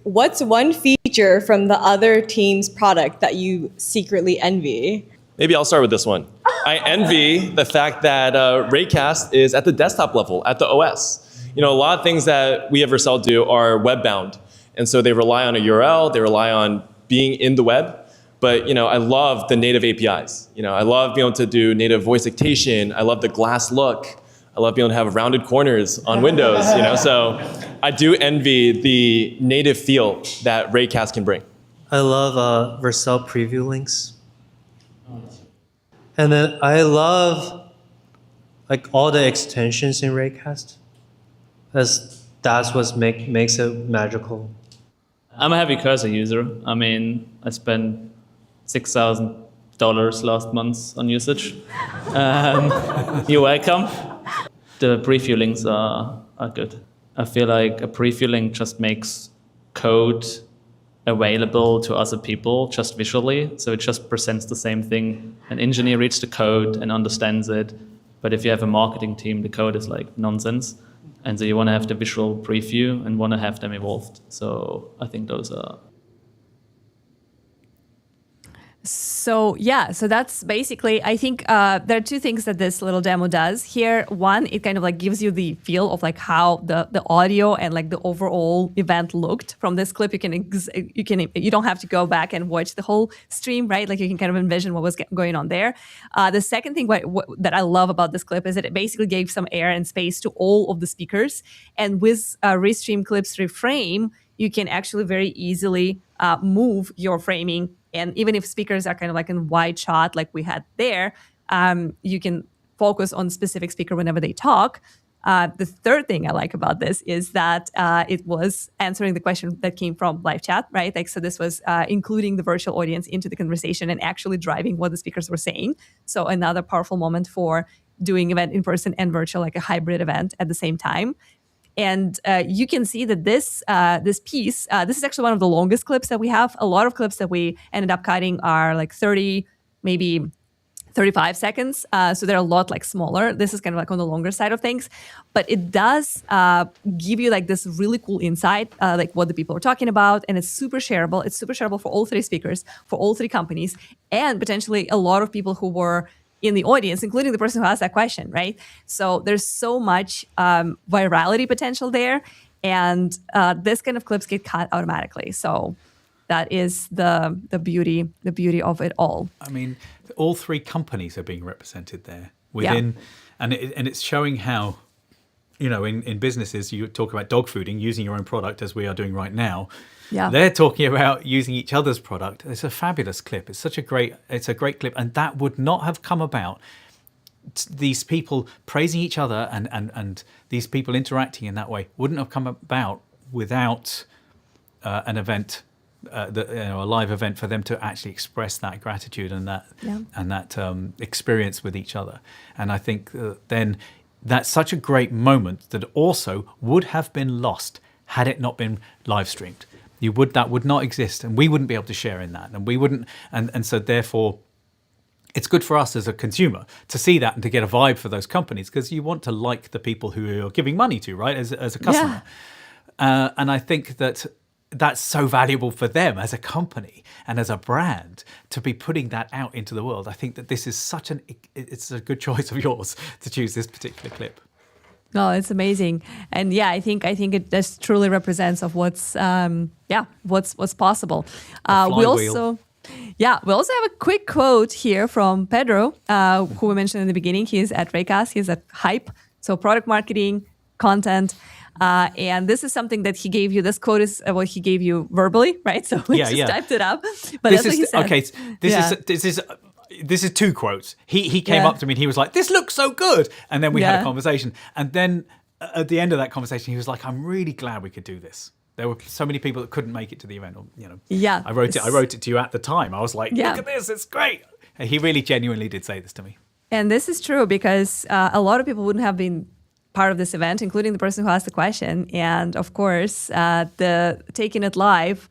What's one feature from the other team's product that you secretly envy? Maybe I'll start with this one. I envy the fact that Raycast is at the desktop level, at the OS. You know, a lot of things that we at Versal do are web-bound. And so they rely on a URL, they rely on being in the web. But, you know, I love the native APIs. You know, I love being able to do native voice dictation. I love the glass look. I love being able to have rounded corners on Windows, you know. So I do envy the native feel that Raycast can bring. I love Versal preview links. And then I love like all the extensions in Raycast. That's what makes it magical. I'm a heavy cursor user. I mean, I spent $6,000 last month on usage. You're welcome. The preview links are good. I feel like a preview link just makes code available to other people just visually. So it just presents the same thing. An engineer reads the code and understands it. But if you have a marketing team, the code is like nonsense. And so you want to have the visual preview and want to have them evolved. So I think those are... So yeah, so that's basically, I think there are two things that this little demo does here. One, it kind of like gives you the feel of like how the audio and like the overall event looked from this clip. You don't have to go back and watch the whole stream, right? Like you can kind of envision what was going on there. The second thing that I love about this clip is that it basically gave some air and space to all of the speakers. And with Restream Clips Reframe, you can actually very easily move your framing. And even if speakers are kind of like in wide shot like we had there, you can focus on specific speaker whenever they talk. The third thing I like about this is that it was answering the question that came from live chat, right? Like, so this was including the virtual audience into the conversation and actually driving what the speakers were saying. So another powerful moment for doing event in person and virtual, like a hybrid event at the same time. And you can see that this piece, this is actually one of the longest clips that we have. A lot of clips that we ended up cutting are like 30, maybe 35 seconds. So they're a lot like smaller. This is kind of like on the longer side of things. But it does give you like this really cool insight, like what the people are talking about. And it's super shareable. It's super shareable for all three speakers, for all three companies, and potentially a lot of people who were in the audience, including the person who asked that question, right? So there's so much virality potential there, and this kind of clips get cut automatically. So that is the beauty of it all. I mean, all three companies are being represented there within, and it's showing how, you know, in businesses you talk about dog fooding, using your own product as we are doing right now. Yeah. They're talking about using each other's product. It's a fabulous clip. It's a great clip. And that would not have come about, these people praising each other and these people interacting in that way wouldn't have come about without an event, a live event, for them to actually express that gratitude and that experience with each other. And I think then that's such a great moment that also would have been lost had it not been live streamed. That would not exist, and we wouldn't be able to share in that, and we wouldn't, and so therefore, it's good for us as a consumer to see that and to get a vibe for those companies, because you want to like the people who you're giving money to, right? As a customer, and I think that's so valuable for them as a company and as a brand to be putting that out into the world. I think that this is it's a good choice of yours to choose this particular clip. Oh, it's amazing. And yeah, I think it just truly represents of what's possible. We also have a quick quote here from Pedro, who we mentioned in the beginning. He's at Raycast. He's at Hype. So product marketing, content. And this is something that he gave you. This quote is what he gave you verbally, right? So we typed it up. But that's what he said. Okay, this is two quotes. He came up to me and he was like, "This looks so good," and then we had a conversation. And then at the end of that conversation, he was like, "I'm really glad we could do this. There were so many people that couldn't make it to the event." Or, I wrote it to you at the time. I was like, "Look at this, it's great." And he really genuinely did say this to me. And this is true because a lot of people wouldn't have been part of this event, including the person who asked the question. And of course, the taking it live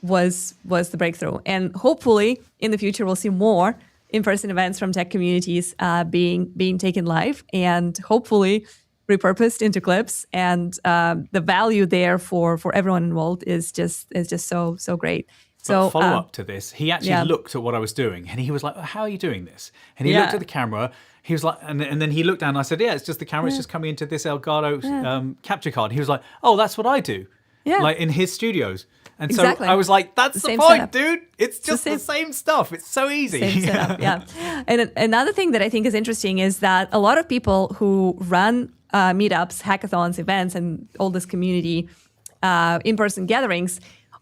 was the breakthrough. And hopefully, in the future, we'll see more in-person events from tech communities being taken live and hopefully repurposed into clips. And the value there for everyone involved is just so great. So follow up to this, he actually looked at what I was doing and he was like, "How are you doing this?" And he looked at the camera. He was like, and then he looked down and I said, "Yeah, it's just the camera. It's just coming into this Elgato capture card." He was like, "Oh, that's what I do." Yeah. Like in his studios. And so I was like, "That's the point, setup. Dude. It's just the same stuff. It's so easy." Same setup, yeah. And another thing that I think is interesting is that a lot of people who run meetups, hackathons, events, and all this community in-person gatherings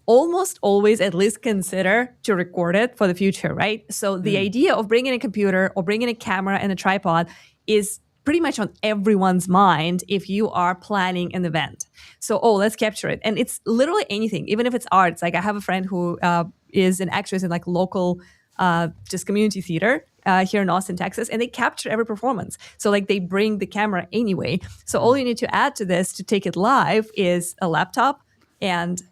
almost always at least consider to record it for the future, right? So the idea of bringing a computer or bringing a camera and a tripod is pretty much on everyone's mind if you are planning an event. So, let's capture it. And it's literally anything, even if it's arts. Like I have a friend who is an actress in like local just community theater here in Austin, Texas, and they capture every performance. So like they bring the camera anyway. So all you need to add to this to take it live is a laptop and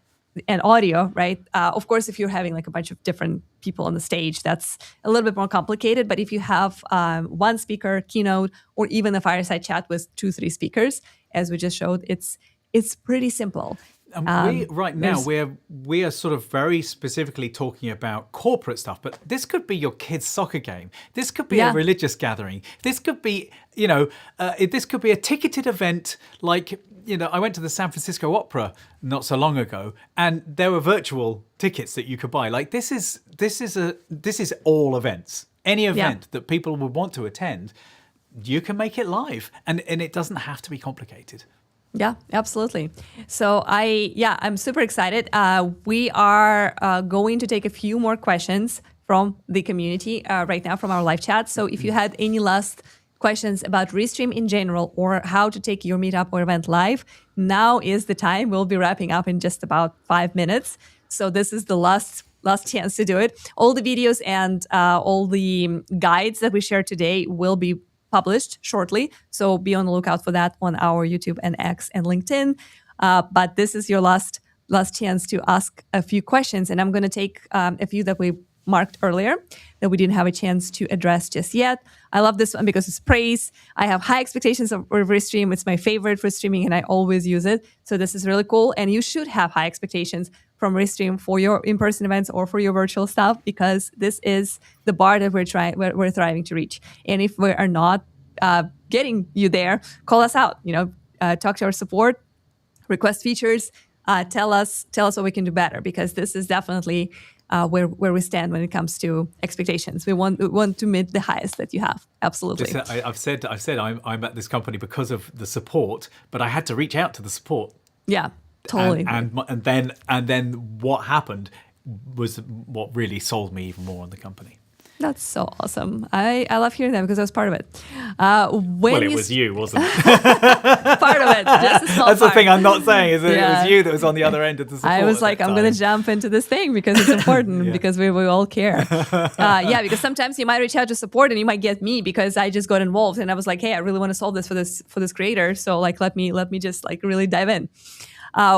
audio, right? Of course, if you're having like a bunch of different people on the stage, that's a little bit more complicated. But if you have one speaker, keynote, or even a fireside chat with 2-3 speakers, as we just showed, it's pretty simple. We are sort of very specifically talking about corporate stuff, but this could be your kid's soccer game. This could be a religious gathering. This could be, this could be a ticketed event. Like, I went to the San Francisco Opera not so long ago, and there were virtual tickets that you could buy. Like this is all events. Any event that people would want to attend, you can make it live, and it doesn't have to be complicated. Yeah, absolutely. So I'm super excited. We are going to take a few more questions from the community right now from our live chat. So if you had any last questions about Restream in general or how to take your meetup or event live, now is the time. We'll be wrapping up in just about 5 minutes. So this is the last chance to do it. All the videos and all the guides that we shared today will be published shortly. So be on the lookout for that on our YouTube and X and LinkedIn. But this is your last chance to ask a few questions. And I'm going to take a few that we marked earlier that we didn't have a chance to address just yet. I love this one because it's praise. I have high expectations of Restream. It's my favorite for streaming and I always use it. So this is really cool. And you should have high expectations from Restream for your in-person events or for your virtual stuff, because this is the bar that we're thriving to reach. And if we are not getting you there, call us out. Talk to our support, request features, tell us what we can do better, because this is definitely where we stand when it comes to expectations. We want to meet the highest that you have. Absolutely. I've said I'm at this company because of the support, but I had to reach out to the support. Yeah. Totally. And then what happened was what really sold me even more on the company. That's so awesome. I love hearing that because I was part of it. Well, it was you, wasn't it? Part of it. Just a small That's part. the thing I'm not saying, is that it Yeah. was you that was on the other end of the support. I was at like, that I'm going to time. jump into this thing because it's important, because we all care. Because sometimes you might reach out to support and you might get me because I just got involved and I was like, hey, I really want to solve this for this creator. So like, let me just like really dive in.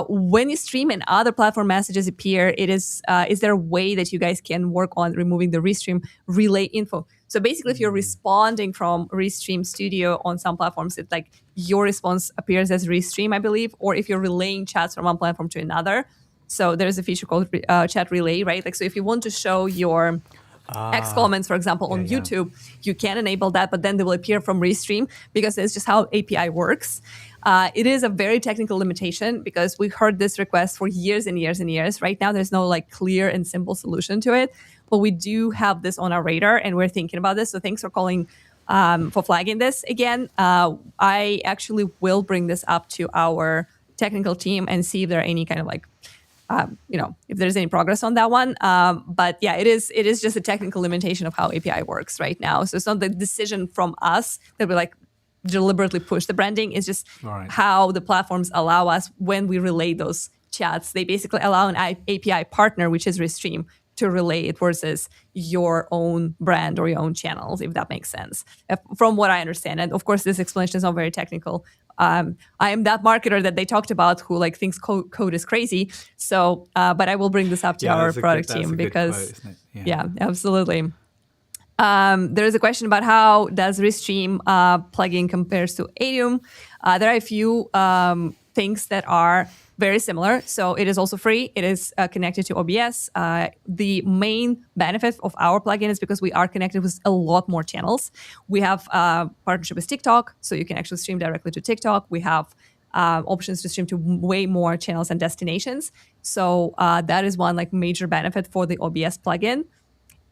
When you stream and other platform messages appear, is there a way that you guys can work on removing the Restream relay info? So basically, if you're responding from Restream Studio on some platforms, it's like your response appears as Restream, I believe, or if you're relaying chats from one platform to another. So there's a feature called chat relay, right? Like, so if you want to show your X comments, for example, on YouTube, you can enable that, but then they will appear from Restream because it's just how API works. It is a very technical limitation because we've heard this request for years and years and years. Right now, there's no like clear and simple solution to it, but we do have this on our radar and we're thinking about this. So thanks for calling, for flagging this again. I actually will bring this up to our technical team and see if there are any kind of like, if there's any progress on that one. But yeah, it is just a technical limitation of how API works right now. So it's not the decision from us that we like deliberately push the branding. It's just how the platforms allow us when we relay those chats. They basically allow an API partner, which is Restream, to relay it versus your own brand or your own channels, if that makes sense, from what I understand. And of course, this explanation is not very technical. I am that marketer that they talked about who like thinks code is crazy. So, but I will bring this up to our product team because, absolutely. There is a question about how does Restream plugin compares to Adium. There are a few things that are very similar. So it is also free. It is connected to OBS. The main benefit of our plugin is because we are connected with a lot more channels. We have partnership with TikTok, so you can actually stream directly to TikTok. We have options to stream to way more channels and destinations. So that is one like major benefit for the OBS plugin.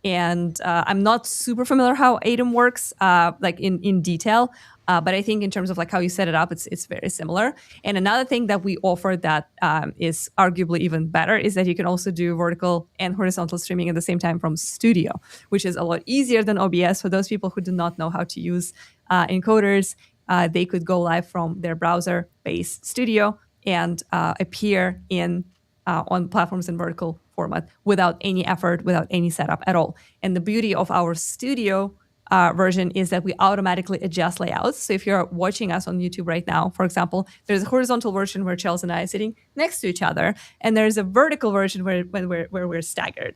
And I'm not super familiar how Atom works, like in detail, but I think in terms of like how you set it up, it's very similar. And another thing that we offer that is arguably even better is that you can also do vertical and horizontal streaming at the same time from Studio, which is a lot easier than OBS. For those people who do not know how to use encoders, they could go live from their browser-based Studio and appear on platforms in vertical format without any effort, without any setup at all. And the beauty of our Studio version is that we automatically adjust layouts. So if you're watching us on YouTube right now, for example, there's a horizontal version where Chelsea and I are sitting next to each other, and there's a vertical version where we're staggered.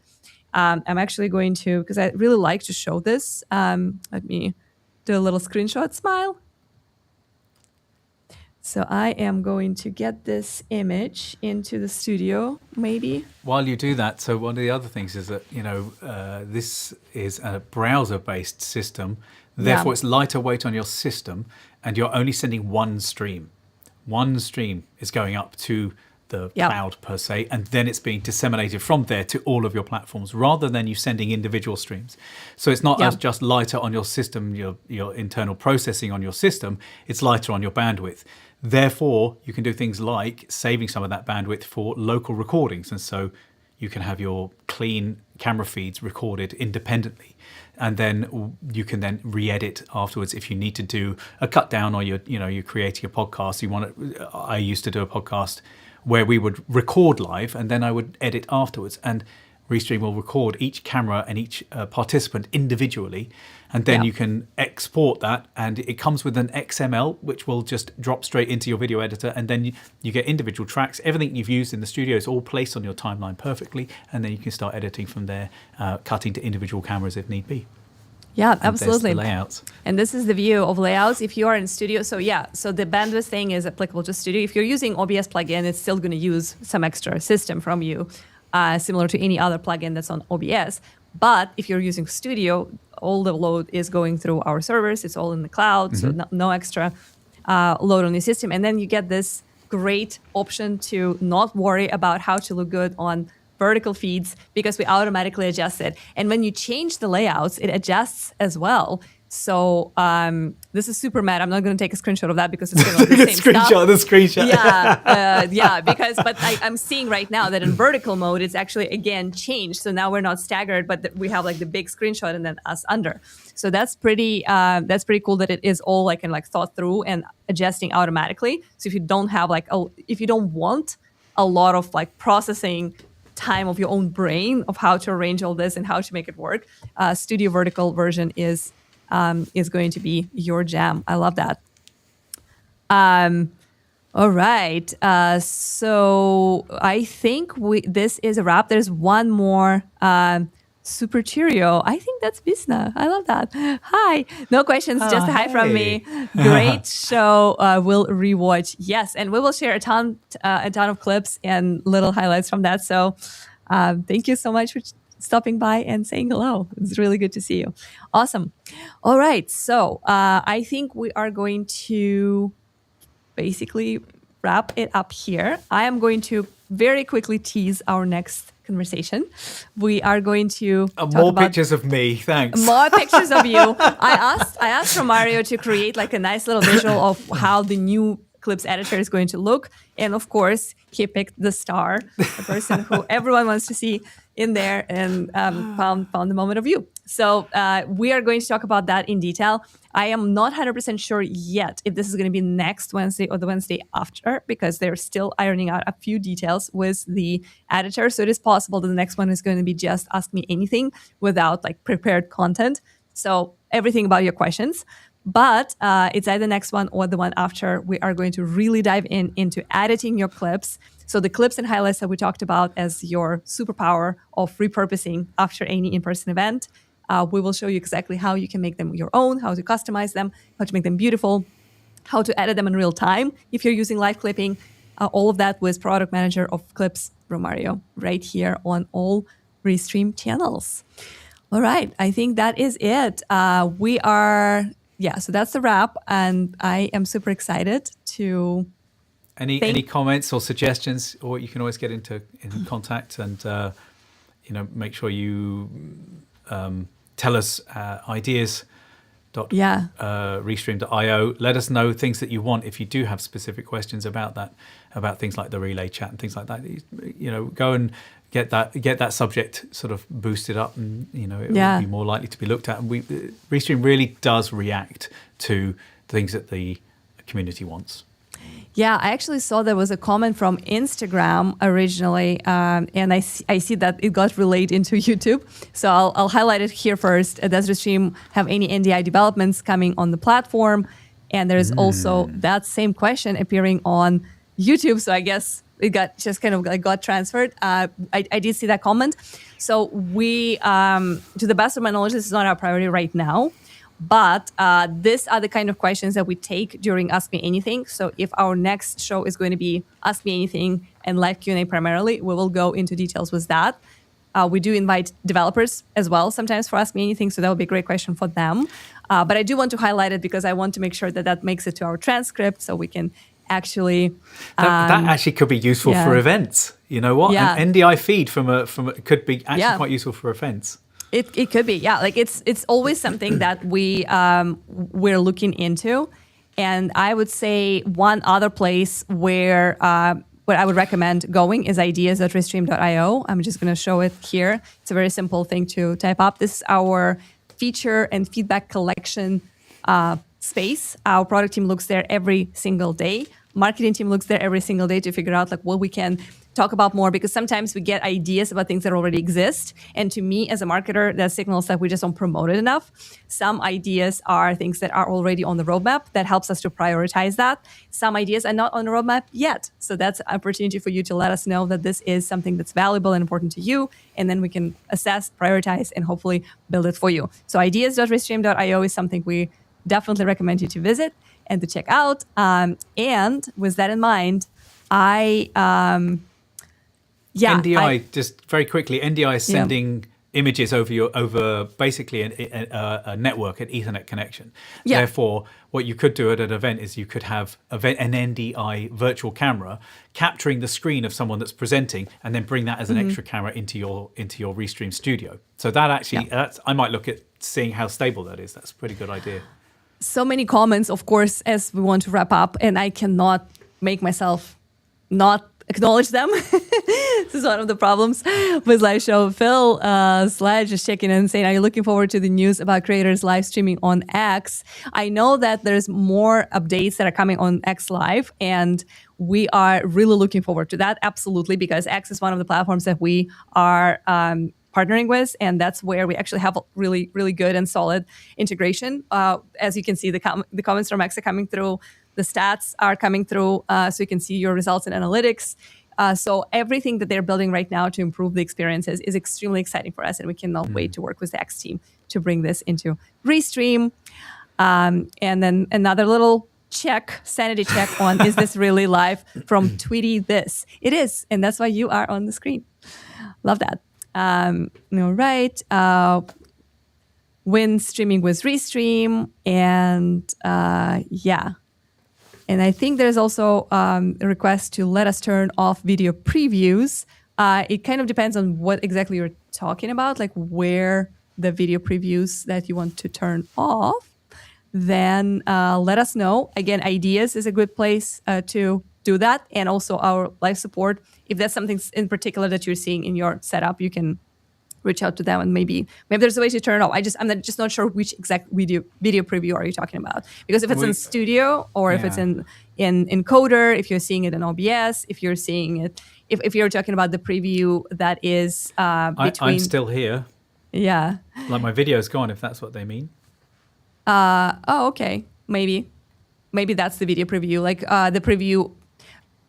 I'm actually going to, because I really like to show this. Let me do a little screenshot smile. So I am going to get this image into the studio, maybe. While you do that, so one of the other things is that, this is a browser-based system. Therefore, it's lighter weight on your system, and you're only sending one stream. One stream is going up to the cloud per se, and then it's being disseminated from there to all of your platforms rather than you sending individual streams. So it's not as just lighter on your system, your internal processing on your system, it's lighter on your bandwidth. Therefore, you can do things like saving some of that bandwidth for local recordings. And so you can have your clean camera feeds recorded independently. And then you can then re-edit afterwards if you need to do a cut down or you're creating a podcast. I used to do a podcast where we would record live and then I would edit afterwards. And Restream will record each camera and each participant individually, and then you can export that, and it comes with an XML which will just drop straight into your video editor, and then you get individual tracks. Everything you've used in the studio is all placed on your timeline perfectly, and then you can start editing from there, cutting to individual cameras if need be. Yeah, And absolutely. there's the layouts. And this is the view of layouts if you are in Studio. So the bandwidth thing is applicable to Studio. If you're using OBS plugin, it's still going to use some extra system from you. Similar to any other plugin that's on OBS. But if you're using Studio, all the load is going through our servers. It's all in the cloud, so no extra load on the system. And then you get this great option to not worry about how to look good on vertical feeds because we automatically adjust it. And when you change the layouts, it adjusts as well So this is super mad. I'm not going to take a screenshot of that because it's going to be the same The screenshot. Yeah, but I'm seeing right now that in vertical mode, it's actually again changed. So now we're not staggered, but we have like the big screenshot and then us under. So that's pretty cool that it is all like thought through and adjusting automatically. So if you don't have if you don't want a lot of like processing time of your own brain of how to arrange all this and how to make it work, Studio Vertical version is going to be your jam. I love that. All right. So I think this is a wrap. There's one more Super Cheerio. I think that's Visna. I love that. Hi. No questions, just a hi from me. Great show. We'll rewatch. Yes, and we will share a ton of clips and little highlights from that. So thank you so much for stopping by and saying hello. It's really good to see you. Awesome. All right. So I think we are going to basically wrap it up here. I am going to very quickly tease our next conversation. We are going to talk more about pictures of me. Thanks. more pictures of you. I asked Romario to create like a nice little visual of how the new Clips editor is going to look. And of course, he picked the star, the person who everyone wants to see in there, and found the moment of you. So we are going to talk about that in detail. I am not 100% sure yet if this is going to be next Wednesday or the Wednesday after, because they're still ironing out a few details with the editor. So it is possible that the next one is going to be just Ask Me Anything without like prepared content. So everything about your questions. But it's either the next one or the one after. We are going to really dive into editing your clips. So the clips and highlights that we talked about as your superpower of repurposing after any in-person event. We will show you exactly how you can make them your own, how to customize them, how to make them beautiful, how to edit them in real time if you're using live clipping. All of that with Product Manager of Clips, Romario, right here on all Restream channels. All right, I think that is it. So that's the wrap, and I am super excited to. Any comments or suggestions, or you can always get in contact and make sure you tell us ideas. Restream.io. Let us know things that you want if you do have specific questions about that, about things like the relay chat and things like that. Go and get that subject sort of boosted up, and it will be more likely to be looked at. And Restream really does react to things that the community wants. Yeah, I actually saw there was a comment from Instagram originally, and I see that it got relayed into YouTube. So I'll highlight it here first. Does Restream have any NDI developments coming on the platform? And there's also that same question appearing on YouTube. So I guess it got transferred. I did see that comment. So we, to the best of my knowledge, this is not our priority right now. But these are the kind of questions that we take during Ask Me Anything. So if our next show is going to be Ask Me Anything and live Q&A primarily, we will go into details with that. We do invite developers as well sometimes for Ask Me Anything, so that would be a great question for them. But I do want to highlight it because I want to make sure that makes it to our transcript so we can actually... that actually could be useful for events. You know what? Yeah. An NDI feed from could be actually quite useful for events. It could be, yeah. Like it's always something that we're looking into, and I would say one other place where what I would recommend going is ideas.restream.io. I'm just going to show it here. It's a very simple thing to type up. This is our feature and feedback collection space. Our product team looks there every single day. Marketing team looks there every single day to figure out like what we can talk about more, because sometimes we get ideas about things that already exist. And to me, as a marketer, that signals that we just don't promote it enough. Some ideas are things that are already on the roadmap that helps us to prioritize that. Some ideas are not on the roadmap yet. So that's an opportunity for you to let us know that this is something that's valuable and important to you. And then we can assess, prioritize, and hopefully build it for you. So ideas.restream.io is something we definitely recommend you to visit and to check out. And with that in mind, NDI, just very quickly, NDI is sending images over basically a network, an Ethernet connection. Yeah. Therefore, what you could do at an event is you could have an NDI virtual camera capturing the screen of someone that's presenting, and then bring that as an extra camera into your Restream studio. So that actually, I might look at seeing how stable that is. That's a pretty good idea. So many comments, of course, as we want to wrap up, and I cannot make myself not acknowledge them. This is one of the problems with live show. Phil Sledge is checking in and saying, are you looking forward to the news about creators live streaming on X? I know that there's more updates that are coming on X Live, and we are really looking forward to that. Absolutely, because X is one of the platforms that we are partnering with, and that's where we actually have a really, really good and solid integration. As you can see, the comments from X are coming through. The stats are coming through, so you can see your results in analytics. So everything that they're building right now to improve the experiences is extremely exciting for us, and we cannot wait to work with the X team to bring this into Restream. And then another little sanity check on, is this really live, from Tweety This. It is, and that's why you are on the screen. Love that. All right. When streaming with Restream, and yeah. And I think there's also a request to let us turn off video previews. It kind of depends on what exactly you're talking about, like where the video previews that you want to turn off. Then let us know. Again, ideas is a good place to do that. And also our live support. If there's something in particular that you're seeing in your setup, you can reach out to them, and maybe there's a way to turn it off. I'm just not sure which exact video preview are you talking about, because if it's in Studio, or if it's in Encoder, if you're seeing it in OBS, if you're seeing it, if you're talking about the preview that is between. I'm still here. Yeah. Like my video's gone, if that's what they mean. Oh, okay. Maybe that's the video preview, like the preview.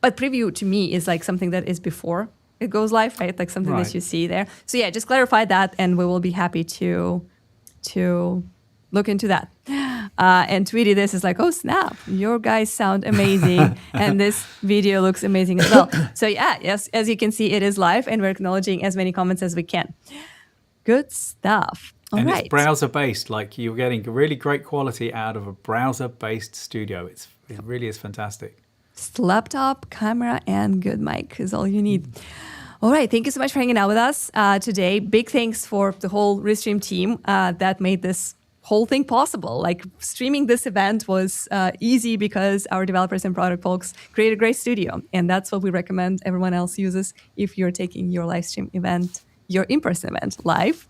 But preview to me is like something that is before it goes live, right? Like something that you see there. So yeah, just clarify that, and we will be happy to look into that. And Tweety This is like, oh snap, your guys sound amazing, and this video looks amazing as well. So yeah, yes, as you can see, it is live, and we're acknowledging as many comments as we can. Good stuff. All right. It's browser-based. Like, you're getting really great quality out of a browser-based studio. It really is fantastic. Just laptop, camera, and good mic is all you need. All right. Thank you so much for hanging out with us today. Big thanks for the whole Restream team that made this whole thing possible. Like, streaming this event was easy because our developers and product folks created a great studio. And that's what we recommend everyone else uses if you're taking your live stream event, your in-person event live.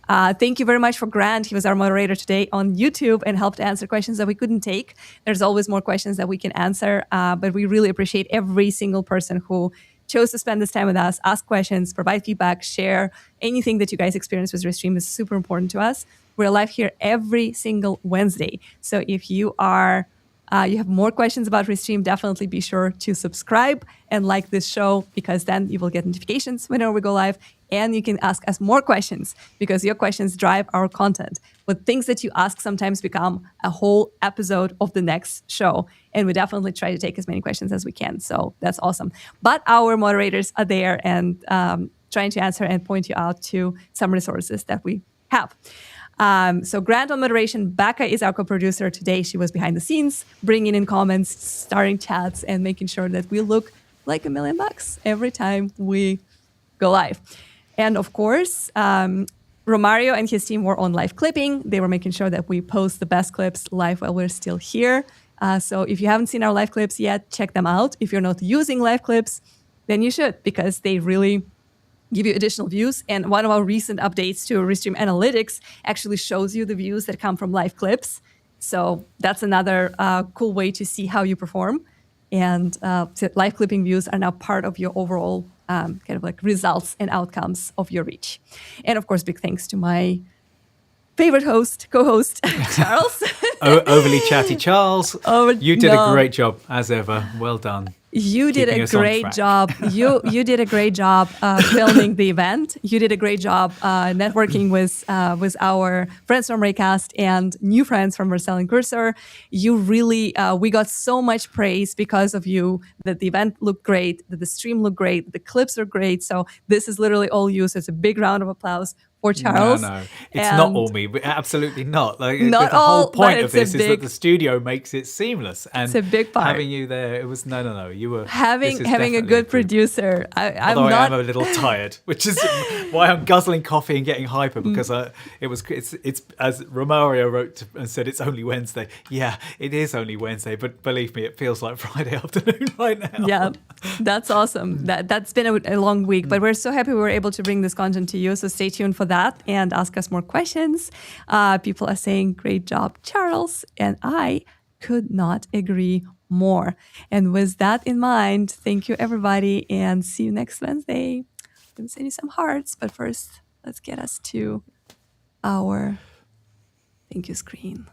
Thank you very much for Grant. He was our moderator today on YouTube and helped answer questions that we couldn't take. There's always more questions that we can answer, but we really appreciate every single person who chose to spend this time with us, ask questions, provide feedback, share anything that you guys experience with Restream is super important to us. We're live here every single Wednesday. So if you are you have more questions about Restream, definitely be sure to subscribe and like this show, because then you will get notifications whenever we go live, and you can ask us more questions because your questions drive our content. But things that you ask sometimes become a whole episode of the next show, and we definitely try to take as many questions as we can. So that's awesome. But our moderators are there and trying to answer and point you out to some resources that we have. So Grant on moderation, Becca is our co-producer today. She was behind the scenes, bringing in comments, starting chats, and making sure that we look like $1 million every time we go live. And of course, Romario and his team were on live clipping. They were making sure that we post the best clips live while we're still here. So if you haven't seen our live clips yet, check them out. If you're not using live clips, then you should, because they really give you additional views. And one of our recent updates to Restream Analytics actually shows you the views that come from live clips. So that's another cool way to see how you perform. And live clipping views are now part of your overall kind of like results and outcomes of your reach. And of course, big thanks to my favorite co-host, Charles. Overly chatty Charles. You did a great job, as ever. Well done. You did a great job. You did a great job filming the event. You did a great job networking with our friends from Raycast and new friends from Marcel and Cursor. You really, we got so much praise because of you, that the event looked great, that the stream looked great, that the clips are great. So this is literally all you. So it's a big round of applause for Charles. No, it's not all me. Absolutely not. Like Not the whole all, point but of it's this a is big- that the studio makes it seamless, and It's a big part. having you there, it was no. You were Having this is a definitely good improved. producer. I'm Although I not. am a little tired, which is why I'm guzzling coffee and getting hyper because it's as Romario wrote and said it's only Wednesday. Yeah, it is only Wednesday, but believe me, it feels like Friday afternoon right now. Yeah, that's awesome. That's been a long week, but we're so happy we were able to bring this content to you. So stay tuned for that and ask us more questions. People are saying, great job, Charles. And I could not agree more. And with that in mind, thank you, everybody, and see you next Wednesday. I'm going to send you some hearts, but first, let's get us to our thank you screen.